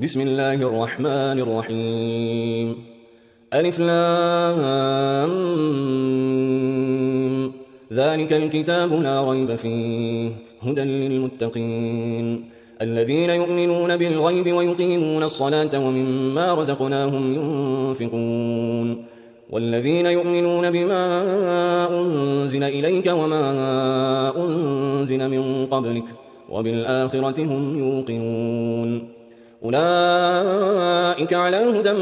بسم الله الرحمن الرحيم. ألف لام ميم. ذلك الكتاب لا ريب فيه هدى للمتقين الذين يؤمنون بالغيب ويقيمون الصلاة ومما رزقناهم ينفقون والذين يؤمنون بما أنزل إليك وما أنزل من قبلك وبالآخرة هم يوقنون أولئك على هدى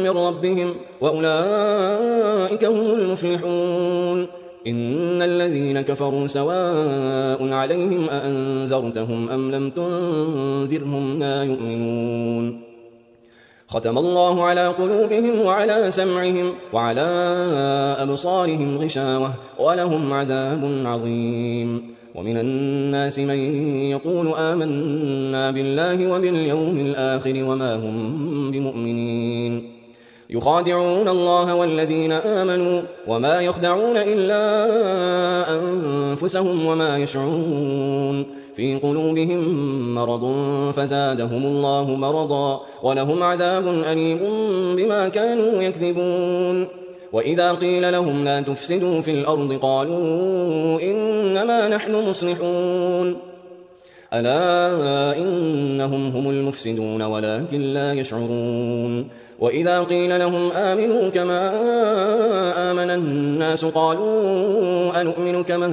من ربهم وأولئك هم المفلحون. إن الذين كفروا سواء عليهم أأنذرتهم أم لم تنذرهم لا يؤمنون. ختم الله على قلوبهم وعلى سمعهم وعلى أبصارهم غشاوة ولهم عذاب عظيم. ومن الناس من يقول آمنا بالله وباليوم الآخر وما هم بمؤمنين يخادعون الله والذين آمنوا وما يخدعون إلا أنفسهم وما يشعرون. في قلوبهم مرض فزادهم الله مرضا ولهم عذاب أليم بما كانوا يكذبون. وإذا قيل لهم لا تفسدوا في الأرض قالوا إنما نحن مصلحون ألا إنهم هم المفسدون ولكن لا يشعرون. وإذا قيل لهم آمنوا كما آمن الناس قالوا أنؤمن كما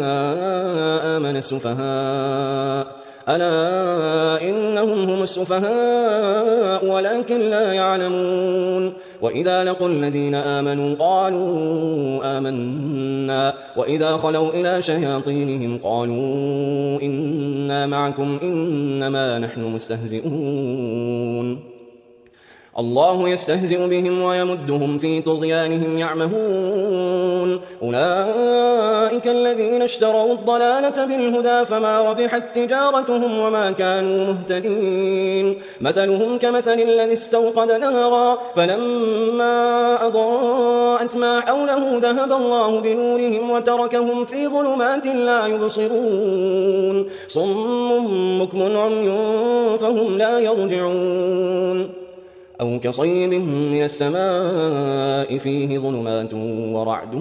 آمن السفهاء ألا إنهم هم السفهاء ولكن لا يعلمون. وإذا لقوا الذين آمنوا قالوا آمنا وإذا خلوا إلى شياطينهم قالوا إنا معكم إنما نحن مستهزئون. الله يستهزئ بهم ويمدهم في طغيانهم يعمهون. أولئك الذين اشتروا الضلالة بالهدى فما ربحت تجارتهم وما كانوا مهتدين. مثلهم كمثل الذي استوقد نارا فلما أضاءت ما حوله ذهب الله بنورهم وتركهم في ظلمات لا يبصرون. صم بكم عمي فهم لا يرجعون. أو كصيب من السماء فيه ظلمات ورعد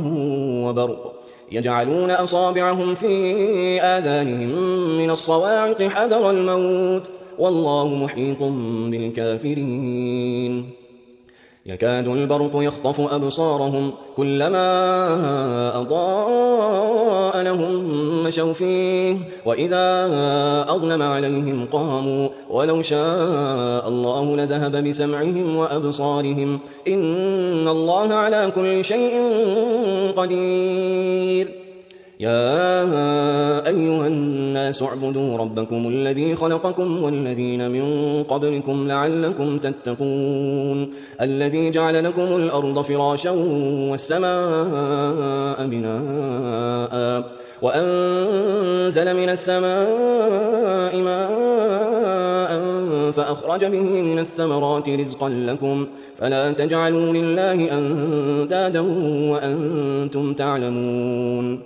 وبرق يجعلون أصابعهم في آذانهم من الصواعق حذر الموت والله محيط بالكافرين. يكاد البرق يخطف أبصارهم كلما أضاء لهم مشوا فيه وإذا أظلم عليهم قاموا ولو شاء الله لذهب بسمعهم وأبصارهم إن الله على كل شيء قدير. يا أيها الناس اعبدوا ربكم الذي خلقكم والذين من قبلكم لعلكم تتقون الذي جعل لكم الأرض فراشا والسماء بناء وأنزل من السماء ماء فأخرج به من الثمرات رزقا لكم فلا تجعلوا لله أندادا وأنتم تعلمون.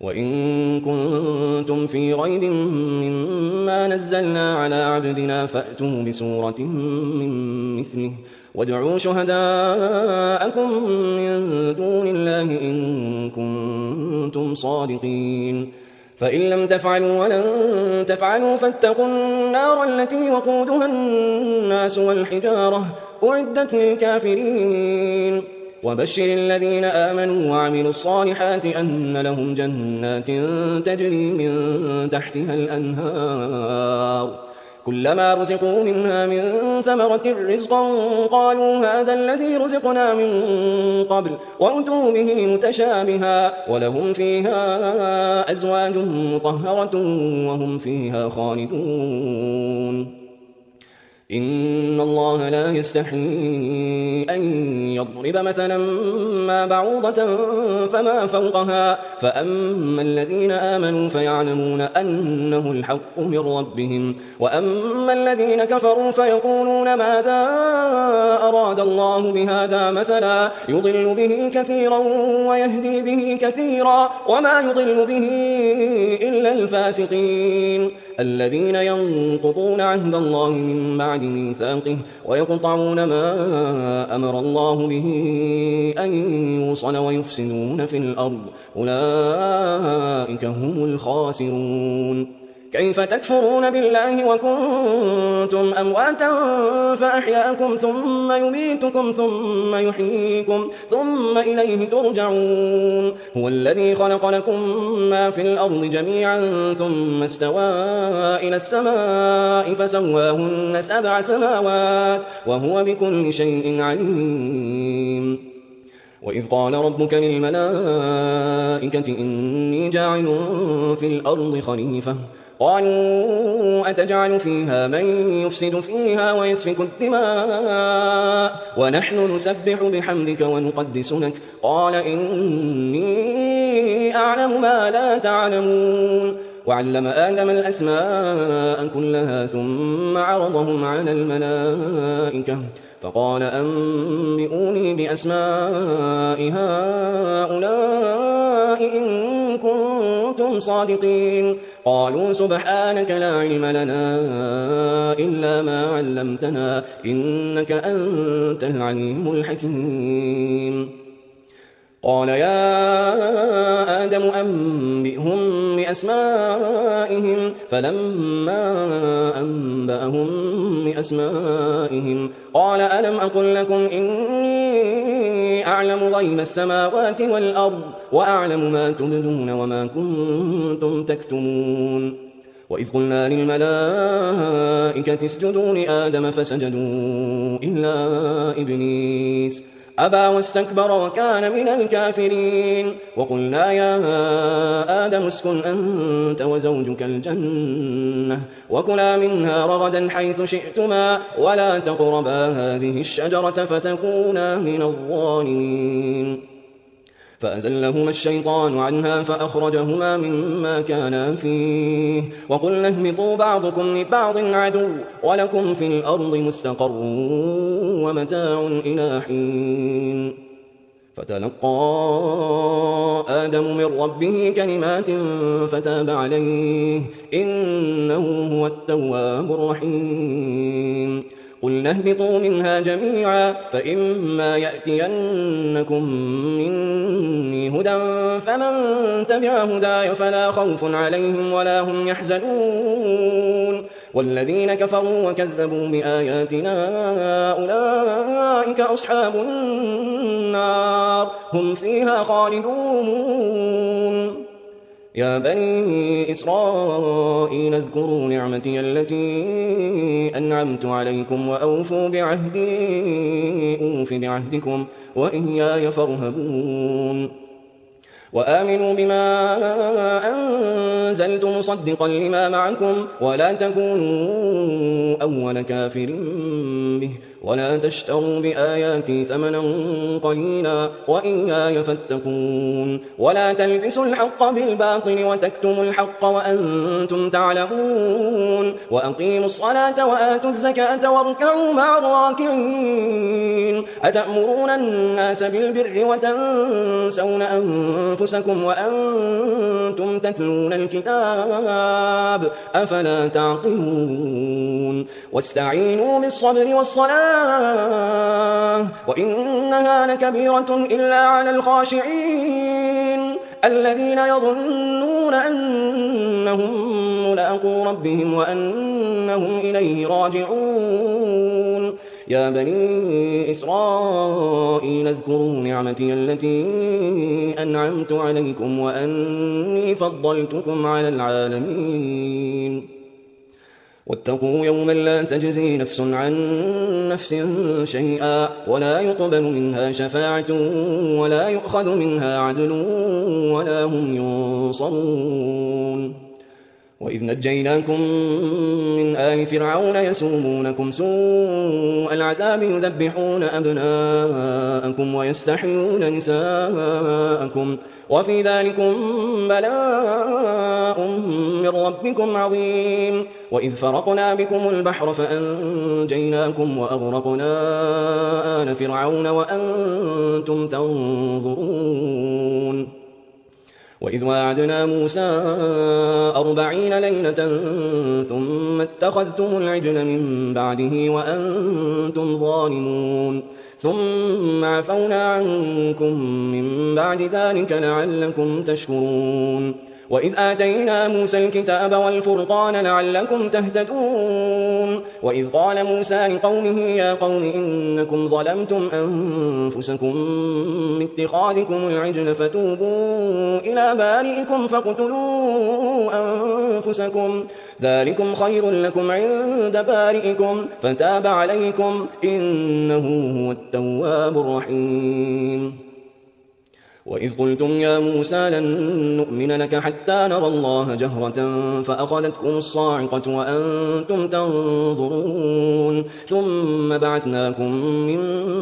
وإن كنتم في ريب مما نزلنا على عبدنا فأتوا بسورة من مثله وادعوا شهداءكم من دون الله إن كنتم صادقين. فإن لم تفعلوا ولن تفعلوا فاتقوا النار التي وقودها الناس والحجارة أعدت للكافرين. وبشر الذين آمنوا وعملوا الصالحات أن لهم جنات تجري من تحتها الأنهار كلما رزقوا منها من ثمرة رزقا قالوا هذا الذي رزقنا من قبل وأتوا به متشابها ولهم فيها أزواج مطهرة وهم فيها خالدون. إن الله لا يستحيي أن يضرب مثلا ما بعوضة فما فوقها فأما الذين آمنوا فيعلمون أنه الحق من ربهم وأما الذين كفروا فيقولون ماذا أراد الله بهذا مثلا يضل به كثيرا ويهدي به كثيرا وما يضل به إلا الفاسقين الذين ينقضون عهد الله من بعد بعد ميثاقه ويقطعون ما أمر الله به أن يوصل ويفسدون في الأرض أولئك هم الخاسرون. كيف تكفرون بالله وكنتم أمواتا فأحياكم ثم يميتكم ثم يحييكم ثم إليه ترجعون. هو الذي خلق لكم ما في الأرض جميعا ثم استوى إلى السماء فسواهن 7 سماوات وهو بكل شيء عليم. وإذ قال ربك للملائكة إني جاعل في الأرض خليفة قالوا أتجعل فيها من يفسد فيها ويسفك الدماء ونحن نسبح بحمدك ونقدس لك قال إني أعلم ما لا تعلمون. وعلم آدم الأسماء كلها ثم عرضهم على الملائكة فقال أنبئوني بأسماء هؤلاء إن كنتم صادقين. قالوا سبحانك لا علم لنا إلا ما علمتنا إنك أنت العليم الحكيم. قال يا آدم أنبئهم بأسمائهم فلما أنبأهم بأسمائهم قال ألم أقل لكم إني أعلم غيب السماوات والأرض وأعلم ما تبدون وما كنتم تكتمون. وإذ قلنا للملائكة اسجدوا لآدم فسجدوا إلا إبليس أبى واستكبر وكان من الكافرين. وقلنا يا آدم اسكن أنت وزوجك الجنة وكلا منها رغدا حيث شئتما ولا تقربا هذه الشجرة فتكونا من الظالمين. فأزلهما الشيطان عنها فأخرجهما مما كانا فيه وقلنا اهبطوا بعضكم لبعض عدو ولكم في الأرض مستقر ومتاع إلى حين. فتلقى آدم من ربه كلمات فتاب عليه إنه هو التواب الرحيم. قلنا اهبطوا منها جميعا فإما يأتينكم مني هدى فمن تبع هداي فلا خوف عليهم ولا هم يحزنون. والذين كفروا وكذبوا بآياتنا أولئك أصحاب النار هم فيها خالدون. يا بني إسرائيل اذكروا نعمتي التي أنعمت عليكم وأوفوا بعهدي أوف بعهدكم وإياي فارهبون. وآمنوا بما أنزلت مصدقا لما معكم ولا تكونوا أول كافر به ولا تشتروا بآياتي ثمنا قليلا وإياي فاتقون. ولا تلبسوا الحق بالباطل وتكتموا الحق وأنتم تعلمون. وأقيموا الصلاة وآتوا الزكاة واركعوا مع الراكعين. أتأمرون الناس بالبر وتنسون أنفسكم وأنتم تتلون الكتاب أفلا تعقلون. واستعينوا بالصبر والصلاة وإنها لكبيرة إلا على الخاشعين الذين يظنون أنهم ملاقو ربهم وأنهم إليه راجعون. يا بني إسرائيل اذكروا نعمتي التي أنعمت عليكم وأني فضلتكم على العالمين. واتقوا يوما لا تجزي نفس عن نفس شيئا ولا يقبل منها شفاعة ولا يؤخذ منها عدل ولا هم ينصرون. وإذ نجيناكم من آل فرعون يسومونكم سوء العذاب يذبحون أبناءكم ويستحيون نساءكم وفي ذلكم بلاء من ربكم عظيم. وإذ فرقنا بكم البحر فأنجيناكم وأغرقنا آل فرعون وأنتم تنظرون. وإذ واعدنا موسى 40 ليلة ثم اتخذتم العجل من بعده وأنتم ظالمون ثم عفونا عنكم من بعد ذلك لعلكم تشكرون وإذ آتينا موسى الكتاب والفرقان لعلكم تهتدون وإذ قال موسى لقومه يا قوم إنكم ظلمتم أنفسكم باتخاذكم العجل فتوبوا إلى بارئكم فاقتلوا أنفسكم ذلكم خير لكم عند بارئكم فتاب عليكم إنه هو التواب الرحيم وإذ قلتم يا موسى لن نؤمن لك حتى نرى الله جهرة فأخذتكم الصاعقة وأنتم تنظرون ثم بعثناكم من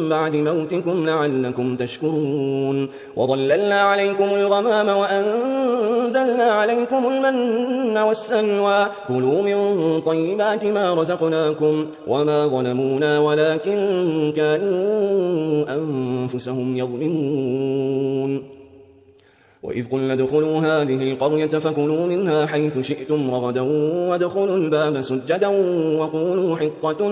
بعد موتكم لعلكم تشكرون وظللنا عليكم الغمام وأنزلنا عليكم المن والسلوى كلوا من طيبات ما رزقناكم وما ظلمونا ولكن كانوا أنفسهم يظلمون وإذ قلنا ادخلوا هذه القرية فكلوا منها حيث شئتم رغدا وادخلوا الباب سجدا وقولوا حطة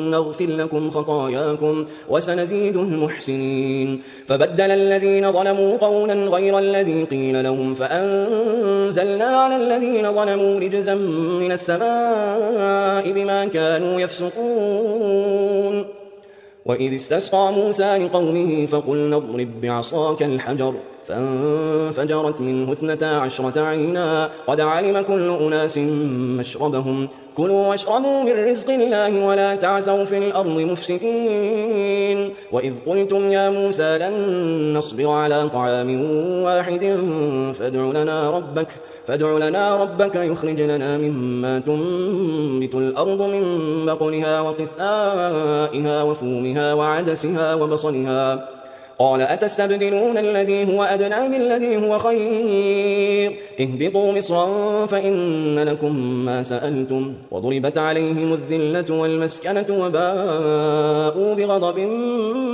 نغفر لكم خطاياكم وسنزيد المحسنين فبدل الذين ظلموا قولا غير الذي قيل لهم فأنزلنا على الذين ظلموا رجزا من السماء بما كانوا يفسقون وإذ استسقى موسى لقومه فقلنا اضرب بعصاك الحجر فانفجرت منه 12 عينا قد علم كل أناس مشربهم كلوا واشربوا من رزق الله ولا تعثوا في الأرض مفسدين وإذ قلتم يا موسى لن نصبر على طعام واحد فادع لنا ربك يخرج لنا مما تنبت الأرض من بقلها وقثائها وفومها وعدسها وبصلها قال أتستبدلون الذي هو أدنى بالذي هو خير اهبطوا مصرا فإن لكم ما سألتم وضربت عليهم الذلة والمسكنة وباءوا بغضب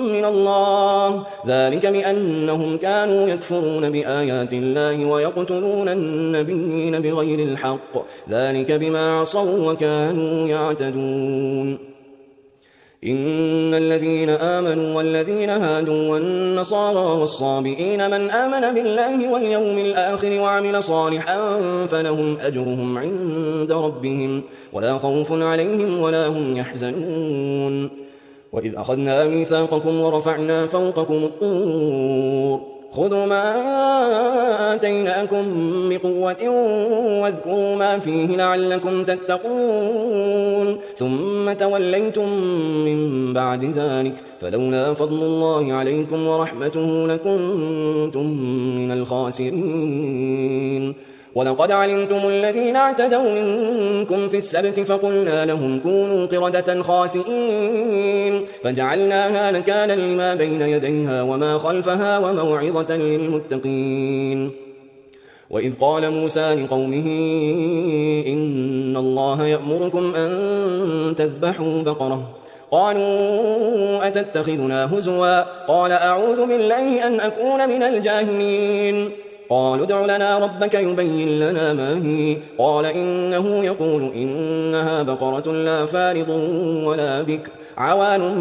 من الله ذلك بأنهم كانوا يكفرون بآيات الله ويقتلون النبيين بغير الحق ذلك بما عصوا وكانوا يعتدون إن الذين آمنوا والذين هادوا والنصارى والصابئين من آمن بالله واليوم الآخر وعمل صالحا فلهم أجرهم عند ربهم ولا خوف عليهم ولا هم يحزنون وإذ أخذنا ميثاقكم ورفعنا فوقكم الطور خذوا ما آتيناكم بقوة واذكروا ما فيه لعلكم تتقون ثم توليتم من بعد ذلك فلولا فضل الله عليكم ورحمته لكنتم من الخاسرين ولقد علمتم الذين اعتدوا منكم في السبت فقلنا لهم كونوا قردة خاسئين فجعلناها نكالا لما بين يديها وما خلفها وموعظة للمتقين وإذ قال موسى لقومه إن الله يأمركم أن تذبحوا بقرة قالوا أتتخذنا هزوا قال أعوذ بالله أن أكون من الجاهلين قالوا ادع لنا ربك يبين لنا ما هي قال إنه يقول إنها بقرة لا فارض ولا بكر عوان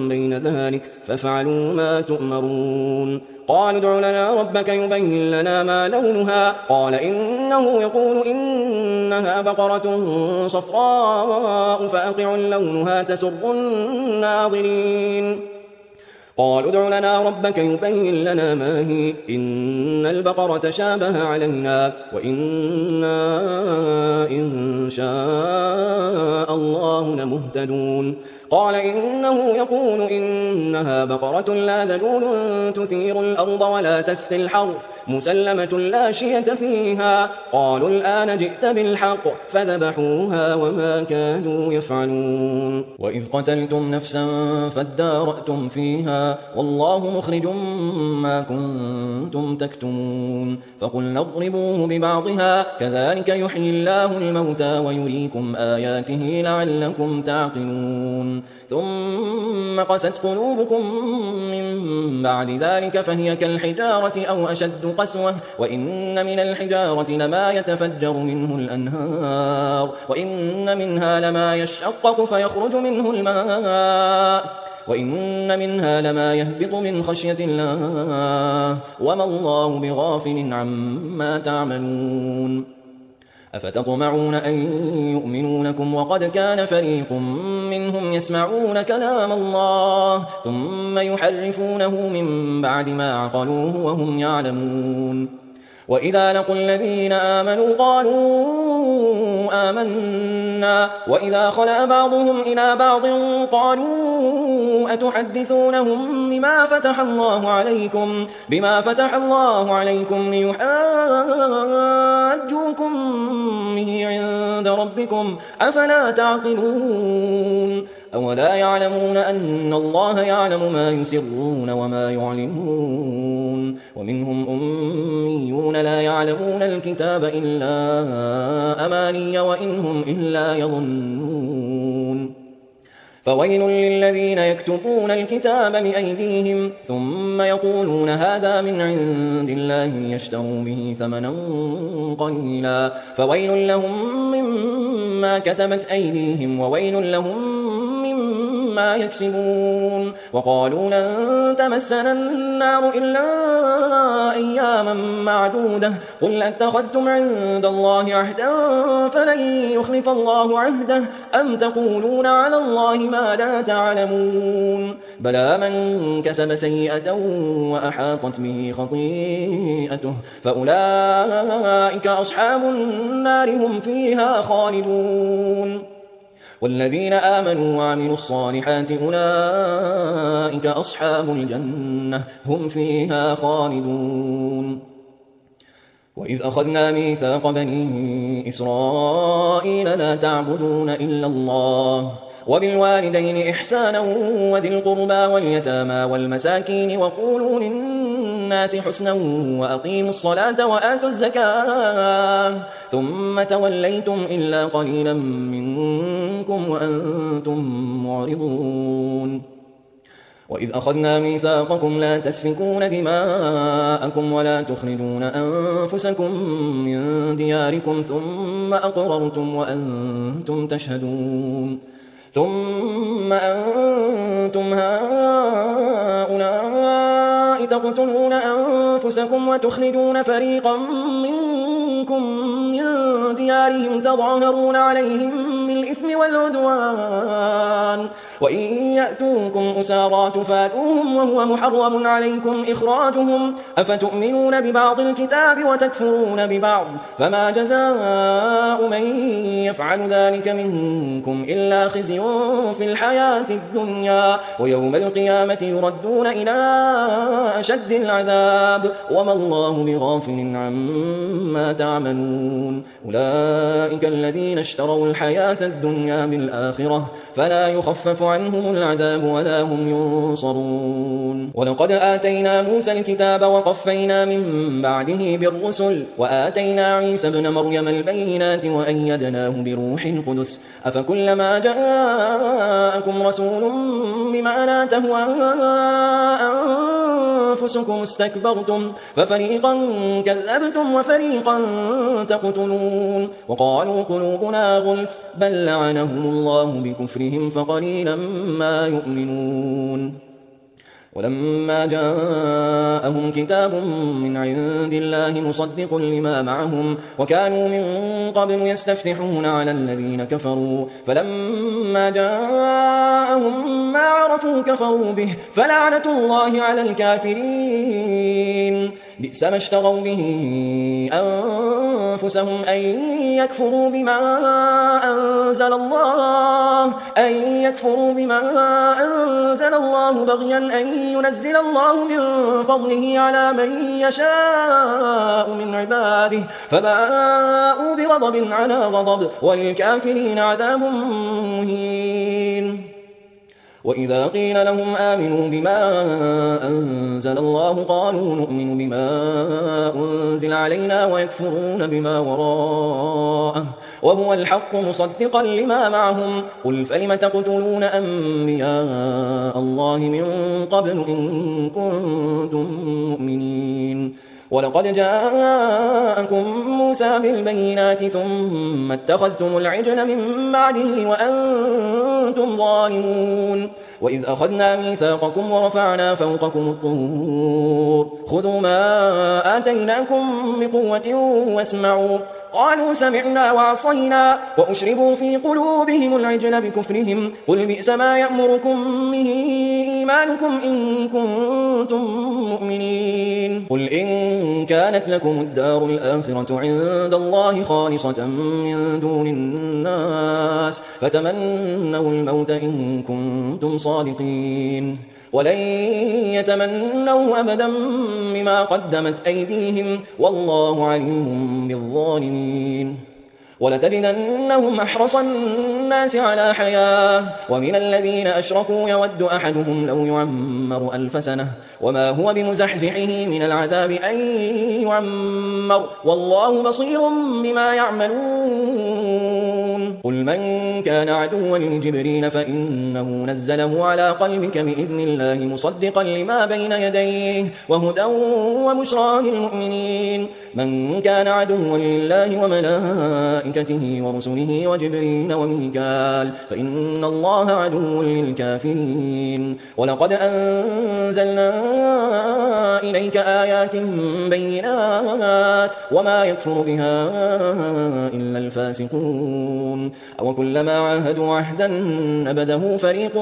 بين ذلك فافعلوا ما تؤمرون قالوا ادع لنا ربك يبين لنا ما لونها قال إنه يقول إنها بقرة صفراء فأقع لونها تسر الناظرين قالوا ادع لنا ربك يبين لنا ما هي إن البقرة شابه علينا وإنا إن شاء الله لمهتدون قال إنه يقول إنها بقرة لا ذلول تثير الأرض ولا تسقي الحرث مسلمة لا شية فيها قالوا الآن جئت بالحق فذبحوها وما كانوا يفعلون وإذ قتلتم نفسا فادارأتم فيها والله مخرج ما كنتم تكتمون فقلنا اضربوه ببعضها كذلك يحيي الله الموتى ويريكم آياته لعلكم تعقلون ثم قست قلوبكم من بعد ذلك فهي كالحجارة أو أشد القسوة وإن من الحجارة لما يتفجر منه الأنهار وإن منها لما يشقق فيخرج منه الماء وإن منها لما يهبط من خشية الله وما الله بغافل عما تعملون أفتطمعون أن يؤمنوا لكم وقد كان فريق منهم يسمعون كلام الله ثم يحرفونه من بعد ما عقلوه وهم يعلمون وإذا لقوا الذين آمنوا قالوا آمنا وإذا خلا بعضهم إلى بعض قالوا أتحدثونهم بما فتح الله عليكم ليحاجوكم به عند ربكم أفلا تعقلون أولا يعلمون أن الله يعلم ما يسرون وما يعلنون ومنهم أميون لا يعلمون الكتاب إلا أماني وإن هم إلا يظنون فويل للذين يكتبون الكتاب بأيديهم ثم يقولون هذا من عند الله ليشتروا به ثمنا قليلا فويل لهم مما كتبت أيديهم وويل لهم ما يكسبون وقالوا لن تمسنا النار إلا أياما معدودة قل اتخذتم عند الله عهدا فلن يخلف الله عهده أم تقولون على الله ما لا تعلمون بلى من كسب سيئة وأحاطت به خطيئته فأولئك أصحاب النار هم فيها خالدون والذين آمنوا وعملوا الصالحات أولئك أصحاب الجنة هم فيها خالدون وإذ أخذنا ميثاق بني إسرائيل لا تعبدون إلا الله وبالوالدين إحسانا وذي القربى واليتامى والمساكين وقولوا للناس حسنا وأقيموا الصلاة وآتوا الزكاة ثم توليتم إلا قليلا منكم وأنتم معرضون وإذ أخذنا ميثاقكم لا تسفكون دماءكم ولا تخرجون أنفسكم من دياركم ثم أقررتم وأنتم تشهدون ثم أنتم هؤلاء تقتلون أنفسكم وتخرجون فريقا منكم من ديارهم تظاهرون عليهم بالإثم والعدوان وإن يأتوكم أسارى تفادوهم وهو محرم عليكم إخراجهم أفتؤمنون ببعض الكتاب وتكفرون ببعض فما جزاء من يفعل ذلك منكم إلا خزي في الحياة الدنيا ويوم القيامة يردون إلى أشد العذاب وما الله بغافل عما تعملون أولئك الذين اشتروا الحياة الدنيا بالآخرة فلا يخفف عنهم العذاب ولا هم ينصرون ولقد آتينا موسى الكتاب وقفينا من بعده بالرسل وآتينا عيسى ابن مريم البينات وأيدناه بروح القدس أفكلما جاءكم رسول بما لا تهوى أنفسكم استكبرتم ففريقا كذبتم وفريقا تقتلون وقالوا قلوبنا غلف بل لعنهم الله بكفرهم فقليلا ما يؤمنون ولما جاءهم كتاب من عند الله مصدق لما معهم وكانوا من قبل يستفتحون على الذين كفروا فلما جاءهم ما عرفوا كفروا به فلعنة الله على الكافرين بئس ما اشتروا به أنفسهم أن يكفروا بما أنزل الله بغيا أن ينزل الله من فضله على من يشاء من عباده فباءوا بغضب على غضب وللكافرين عذاب مهين وإذا قيل لهم آمنوا بما أنزل الله قالوا نؤمن بما أنزل علينا ويكفرون بما وراءه وهو الحق مصدقا لما معهم قل فلم تقتلون أنبياء الله من قبل إن كنتم مؤمنين ولقد جاءكم موسى بالبينات ثم اتخذتم العجل من بعده وأنتم ظالمون وإذ أخذنا ميثاقكم ورفعنا فوقكم الطور خذوا ما آتيناكم بقوة واسمعوا قالوا سمعنا وعصينا وأشربوا في قلوبهم العجل بكفرهم قل بئس ما يأمركم به إيمانكم إن كنتم مؤمنين قل إن كانت لكم الدار الآخرة عند الله خالصة من دون الناس فتمنوا الموت إن كنتم صادقين ولن يتمنوا أبدا بما قدمت أيديهم والله عليم بالظالمين ولتجدنهم أحرص الناس على حياة ومن الذين أشركوا يود أحدهم لو يعمر 1000 سنة وما هو بمزحزحه من العذاب أن يعمر والله بصير بما يعملون قل من كان عدوا لجبريل فإنه نزله على قلبك بإذن الله مصدقا لما بين يديه وهدى وبشرى للمؤمنين من كان عدوا لله وملائكته ورسله وجبريل وميكال فإن الله عدو للكافرين ولقد أنزلنا إليك آيات بينات وما يكفر بها إلا الفاسقون أو كلما عاهدوا عهدا نبذه فريق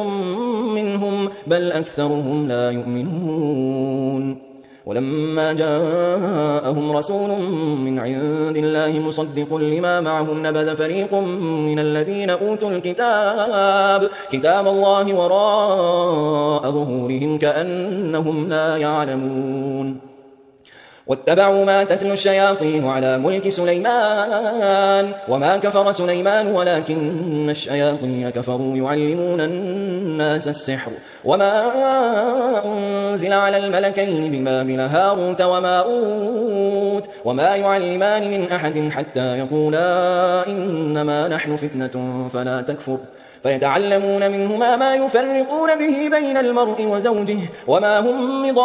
منهم بل أكثرهم لا يؤمنون ولما جاءهم رسول من عند الله مصدق لما معهم نبذ فريق من الذين أوتوا الكتاب كتاب الله وراء ظهورهم كأنهم لا يعلمون واتبعوا ما تتلو الشياطين على ملك سليمان وما كفر سليمان ولكن الشياطين كفروا يعلمون الناس السحر وما أنزل على الملكين ببابل هاروت وماروت وما يعلمان من أحد حتى يقولا إنما نحن فتنة فلا تكفر فيتعلمون منهما ما يفرقون به بين المرء وزوجه وما هم بضارين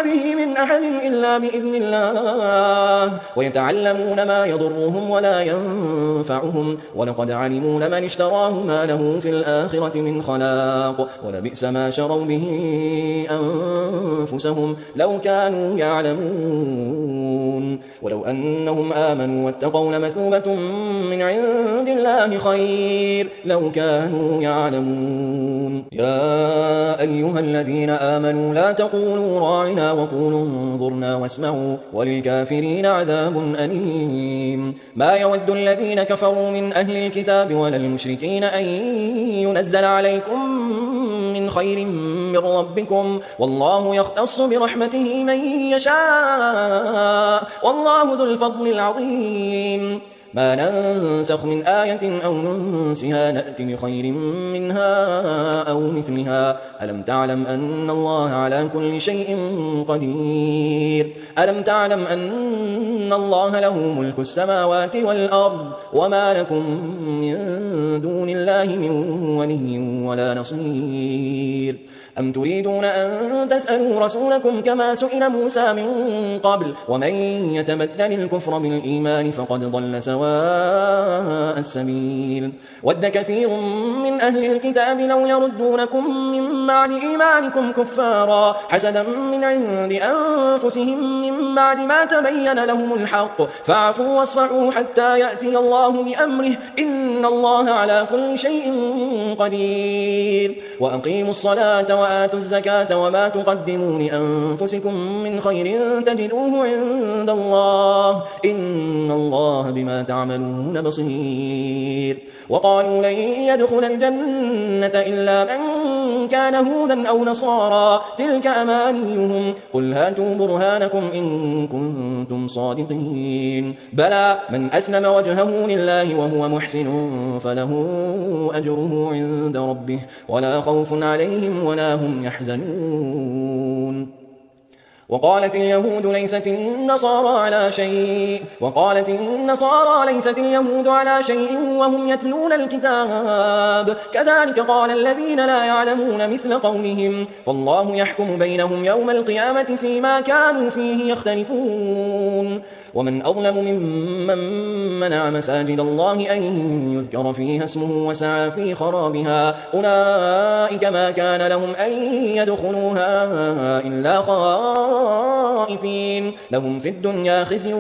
به من أحد إلا بإذن الله ويتعلمون ما يضرهم ولا ينفعهم ولقد علموا لمن اشتراه ما له في الآخرة من خلاق ولبئس ما شروا به أنفسهم لو كانوا يعلمون ولو أنهم آمنوا واتقوا لمثوبة من عند الله خير لو كانوا يعلمون يا أيها الذين آمنوا لا تقولوا راعنا وقولوا انظرنا واسمعوا وللكافرين عذاب أليم ما يود الذين كفروا من أهل الكتاب ولا المشركين أن ينزل عليكم من خير من ربكم والله يختص برحمته من يشاء والله ذو الفضل العظيم ما ننسخ من آية أو ننسها نأتي بخير منها أو مثلها ألم تعلم أن الله على كل شيء قدير ألم تعلم أن الله له ملك السماوات والأرض وما لكم من دون الله من ولي ولا نصير أم تريدون أن تسألوا رسولكم كما سئل موسى من قبل ومن يتبدل الكفر بالإيمان فقد ضل سواء السبيل ود كثير من أهل الكتاب لو يردونكم من بعد إيمانكم كفارا حسدا من عند أنفسهم من بعد ما تبين لهم الحق فاعفوا واصفحوا حتى يأتي الله بأمره إن الله على كل شيء قدير وأقيموا الصلاة وآتوا الزكاة وما تقدموا لأنفسكم من خير تجدوه عند الله إن الله بما تعملون بصير وقالوا لن يدخل الجنة إلا من كان هودا أو نصارى تلك أمانيهم قل هاتوا برهانكم إن كنتم صادقين بلى من أسلم وجهه لله وهو محسن فله أجره عند ربه ولا خوف عليهم ولا هم يحزنون وقالت اليهود ليست النصارى على شيء وهم يتلون الكتاب كذلك قال الذين لا يعلمون مثل قولهم فالله يحكم بينهم يوم القيامة فيما كانوا فيه يختلفون ومن أظلم ممن منع مساجد الله أن يذكر فيها اسمه وسعى في خرابها أولئك ما كان لهم أن يدخلوها إلا خائفين لهم في الدنيا خزي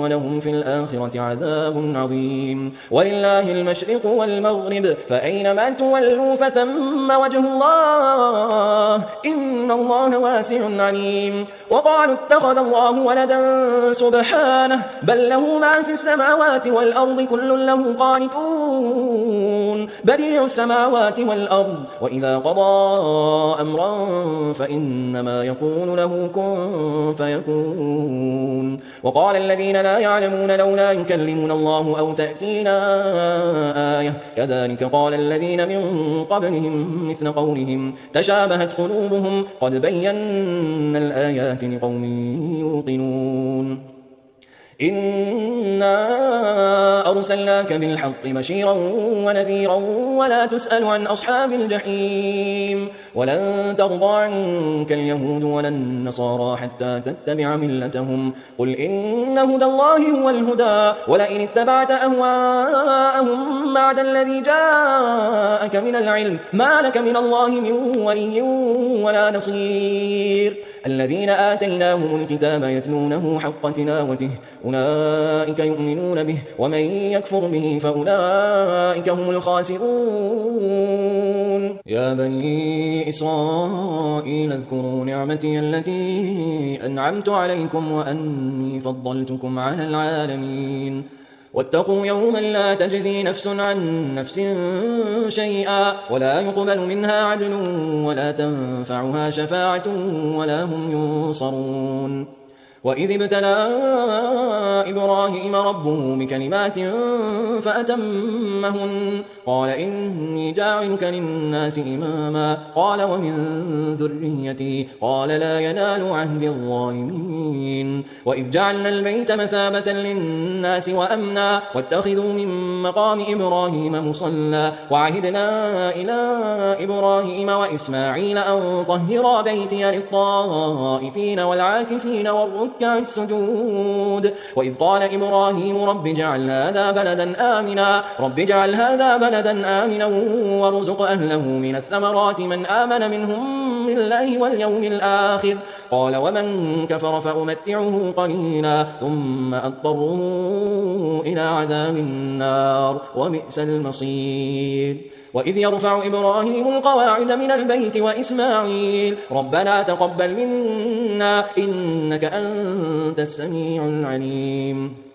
ولهم في الآخرة عذاب عظيم ولله المشرق والمغرب فأينما تولوا فثم وجه الله إن الله واسع عليم وقالوا اتخذ الله ولدا سبحانه بل له ما في السماوات والأرض كل له قانتون بديع السماوات والأرض وإذا قضى أمرا فإنما يقول له كن فيكون وقال الذين لا يعلمون لولا يكلمنا الله أو تأتينا آية كذلك قال الذين من قبلهم مثل قولهم تشابهت قلوبهم قد بينا الآيات لقوم يوقنون إنا أرسلناك بالحق بشيرا ونذيرا ولا تسأل عن أصحاب الجحيم ولن ترضى عنك اليهود ولا النصارى حتى تتبع ملتهم قل إن هدى الله هو الهدى ولئن اتبعت أهواءهم بعد الذي جاءك من العلم ما لك من الله من ولي ولا نصير الذين آتيناهم الكتاب يتلونه حق تلاوته أولئك يؤمنون به ومن يكفر به فأولئك هم الخاسرون يا بني إسرائيل اذكروا نعمتي التي أنعمت عليكم وأني فضلتكم على العالمين واتقوا يوما لا تجزي نفس عن نفس شيئا ولا يقبل منها عدل ولا تنفعها شفاعة ولا هم ينصرون وإذ ابتلى إبراهيم ربه بكلمات فأتمهن قال إني جاعلك للناس إماما قال ومن ذريتي قال لا ينال عهد الظالمين وإذ جعلنا البيت مثابة للناس وأمنا واتخذوا من مقام إبراهيم مصلى وعهدنا إلى إبراهيم وإسماعيل أن طهرا بيتي للطائفين والعاكفين والركع السجود وإذ قال إبراهيم رب اجعل هذا بلدا آمنا وارزق أهله من الثمرات من آمن منهم بالله واليوم الآخر قال ومن كفر فأمتعه قليلا ثم أضطره إلى عذاب النار وبئس المصير وإذ يرفع إبراهيم القواعد من البيت وإسماعيل ربنا تقبل منا إنك أنت السميع العليم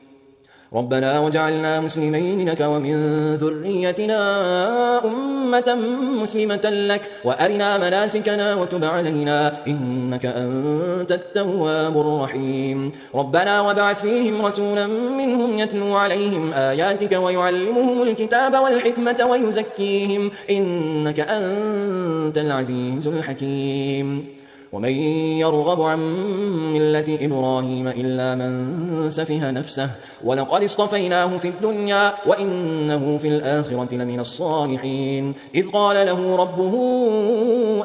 ربنا وجعلنا مسلمين لك ومن ذريتنا أمة مسلمة لك وأرنا مناسكنا وتب علينا إنك أنت التواب الرحيم ربنا وابعث فيهم رسولا منهم يتلو عليهم آياتك ويعلمهم الكتاب والحكمة ويزكيهم إنك أنت العزيز الحكيم ومن يرغب عن ملة إبراهيم إلا من سفه نفسه ولقد اصطفيناه في الدنيا وإنه في الآخرة لمن الصالحين إذ قال له ربه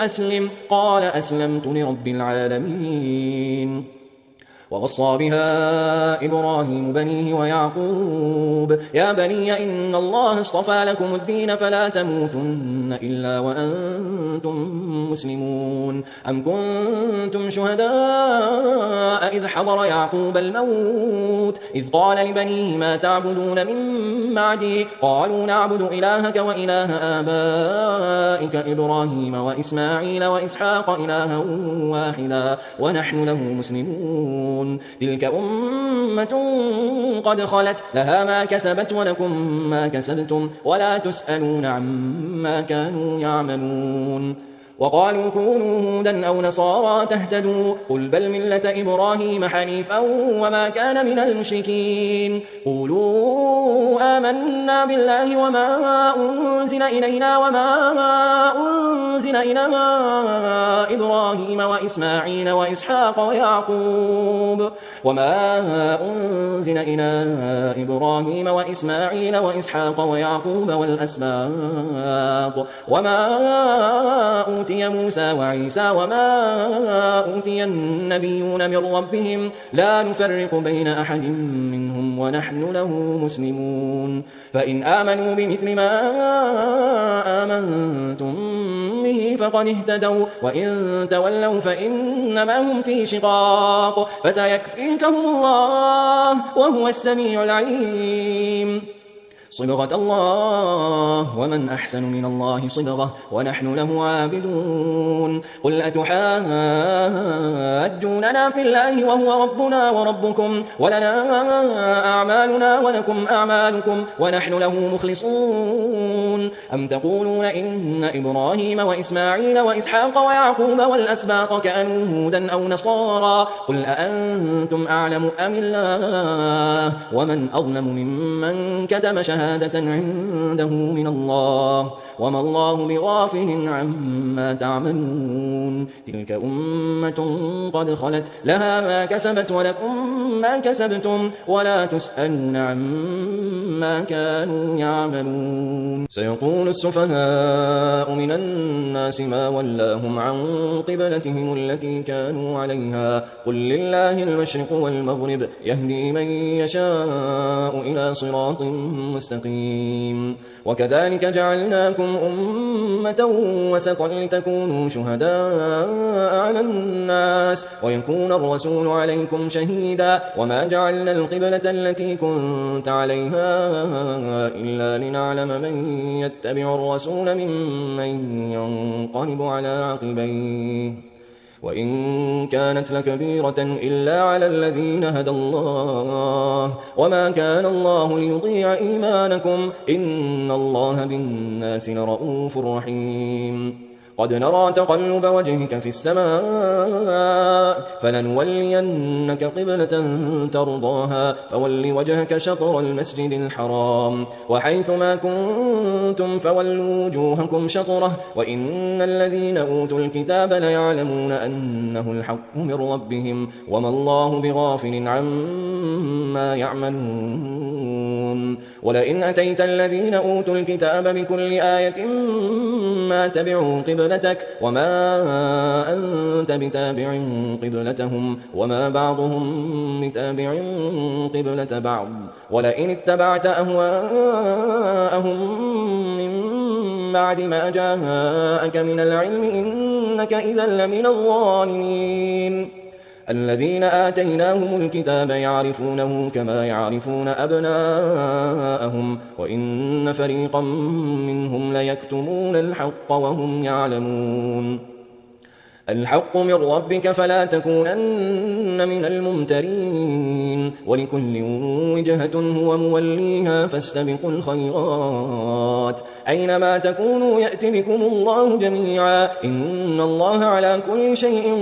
أسلم قال أسلمت لرب العالمين ووصى بها إبراهيم بنيه ويعقوب يا بني إن الله اصطفى لكم الدين فلا تموتن إلا وأنتم مسلمون أم كنتم شهداء إذ حضر يعقوب الموت إذ قال لبنيه ما تعبدون من بعدي قالوا نعبد إلهك وإله آبائك إبراهيم وإسماعيل وإسحاق إلها واحدا ونحن له مسلمون تلك أمة قد خلت لها ما كسبت ولكم ما كسبتم ولا تسألون عما كانوا يعملون وقالوا كونوا هودا أو نصارى تهتدوا قل بل ملة إبراهيم حنيفا وما كان من المشركين قولوا آمنا بالله وما أنزل إلينا وما أنزل أنزل إلى إبراهيم وإسماعيل وإسحاق ويعقوب والأسباط وما أوتي موسى وعيسى وما أوتي النبيون من ربهم لا نفرق بين أحد منهم ونحن له مسلمون فإن آمنوا بمثل ما آمنتم به فقد اهتدوا وإن تولوا فإنما هم في شقاق فسيكفيكهم الله وهو السميع العليم صبغة الله ومن أحسن من الله صبغة ونحن له عابدون قل أتحاجوننا في الله وهو ربنا وربكم ولنا أعمالنا ولكم أعمالكم ونحن له مخلصون أم تقولون إن إبراهيم وإسماعيل وإسحاق ويعقوب والأسباط كانوا هودا أو نصارى قل أأنتم أعلم أم الله ومن أظلم ممن كتم شهادة عنده من الله وما الله بغافل عما تعملون تلك أمة قد خلت لها ما كسبت ولكم ما كسبتم ولا تسألون عما كانوا يعملون سيقول السفهاء من الناس ما ولاهم عن قبلتهم التي كانوا عليها قل لله المشرق والمغرب يهدي من يشاء إلى صراط مستقيم وكذلك جعلناكم أمة وسطا لتكونوا شهداء على الناس ويكون الرسول عليكم شهيدا وما جعلنا القبلة التي كنت عليها إلا لنعلم من يتبع الرسول ممن ينقلب على عقبيه وإن كانت لكبيرة إلا على الذين هدى الله وما كان الله ليضيع إيمانكم إن الله بالناس لرؤوف رحيم قد نرى تقلب وجهك في السماء فلنولينك قبلة ترضاها فول وجهك شطر المسجد الحرام وحيث ما كنتم فولوا وجوهكم شطره وإن الذين أوتوا الكتاب ليعلمون أنه الحق من ربهم وما الله بغافل عما يعملون ولئن أتيت الذين أوتوا الكتاب بكل آية ما تبعوا قبلتك وما أنت بتابع قبلتهم وما بعضهم بتابع قبلة بعض ولئن اتبعت أهواءهم من بعد ما جاءك من العلم إنك إذا لمن الظالمين الذين آتيناهم الكتاب يعرفونه كما يعرفون أبناءهم وإن فريقا منهم ليكتمون الحق وهم يعلمون الحق من ربك فلا تكونن من الممترين ولكل وجهة هو موليها فاستبقوا الخيرات أينما تكونوا يأت بكم الله جميعا إن الله على كل شيء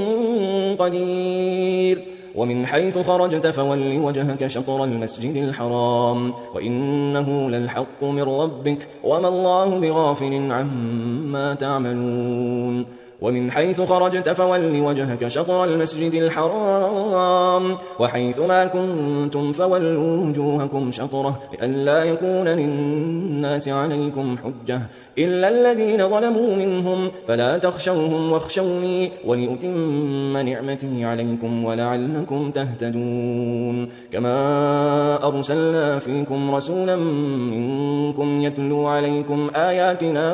قدير ومن حيث خرجت فول وجهك شطر المسجد الحرام وإنه للحق من ربك وما الله بغافل عما تعملون ومن حيث خرجت فول وجهك شطر المسجد الحرام وحيث ما كنتم فولوا وجوهكم شطره لئلا يكون للناس عليكم حجة إلا الذين ظلموا منهم فلا تخشوهم واخشوني ولأتم نعمتي عليكم ولعلكم تهتدون كما أرسلنا فيكم رسولا منكم يتلو عليكم آياتنا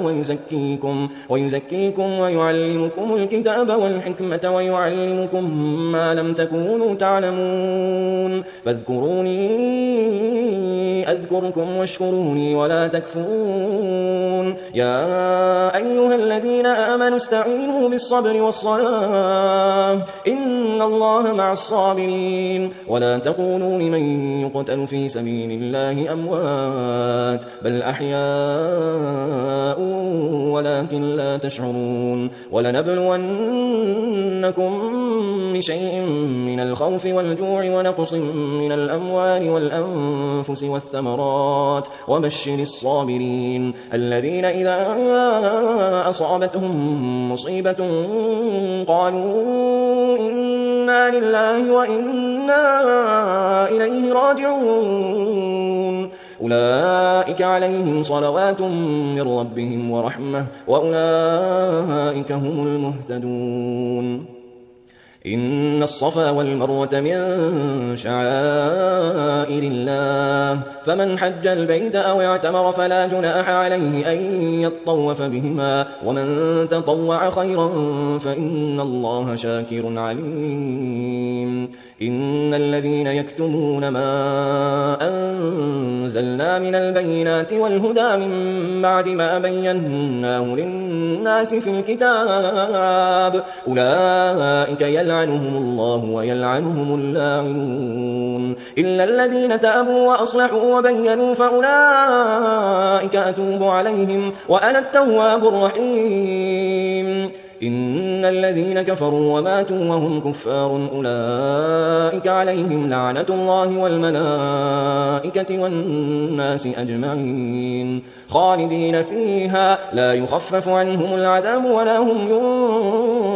ويزكيكم ويعلمكم الكتاب والحكمة ويعلمكم ما لم تكونوا تعلمون فاذكروني أذكركم واشكروني ولا تكفرون يا أيها الذين آمنوا استعينوا بالصبر والصلاة إن الله مع الصابرين ولا تقولوا لمن يقتل في سبيل الله أموات بل أحياء ولكن لا تشعرون ولا ولنبلونكم بشيء من الخوف والجوع ونقص من الأموال والأنفس والثمرات وبشر الصابرين الذين إذا أصابتهم مصيبة قالوا إنا لله وإنا إليه راجعون أولئك عليهم صلوات من ربهم ورحمة وأولئك هم المهتدون إن الصفا والمروة من شعائر الله فمن حج البيت أو اعتمر فلا جناح عليه أن يطوف بهما ومن تطوع خيرا فإن الله شاكر عليم إن الذين يكتمون ما أنزلنا من البينات والهدى من بعد ما بيناه للناس في الكتاب أولئك يلعنهم الله ويلعنهم اللاعنون إلا الذين تابوا وأصلحوا وبينوا فأولئك أتوب عليهم وأنا التواب الرحيم إن الذين كفروا وماتوا وهم كفار أولئك عليهم لعنة الله والملائكة والناس أجمعين خالدين فيها لا يخفف عنهم العذاب ولا هم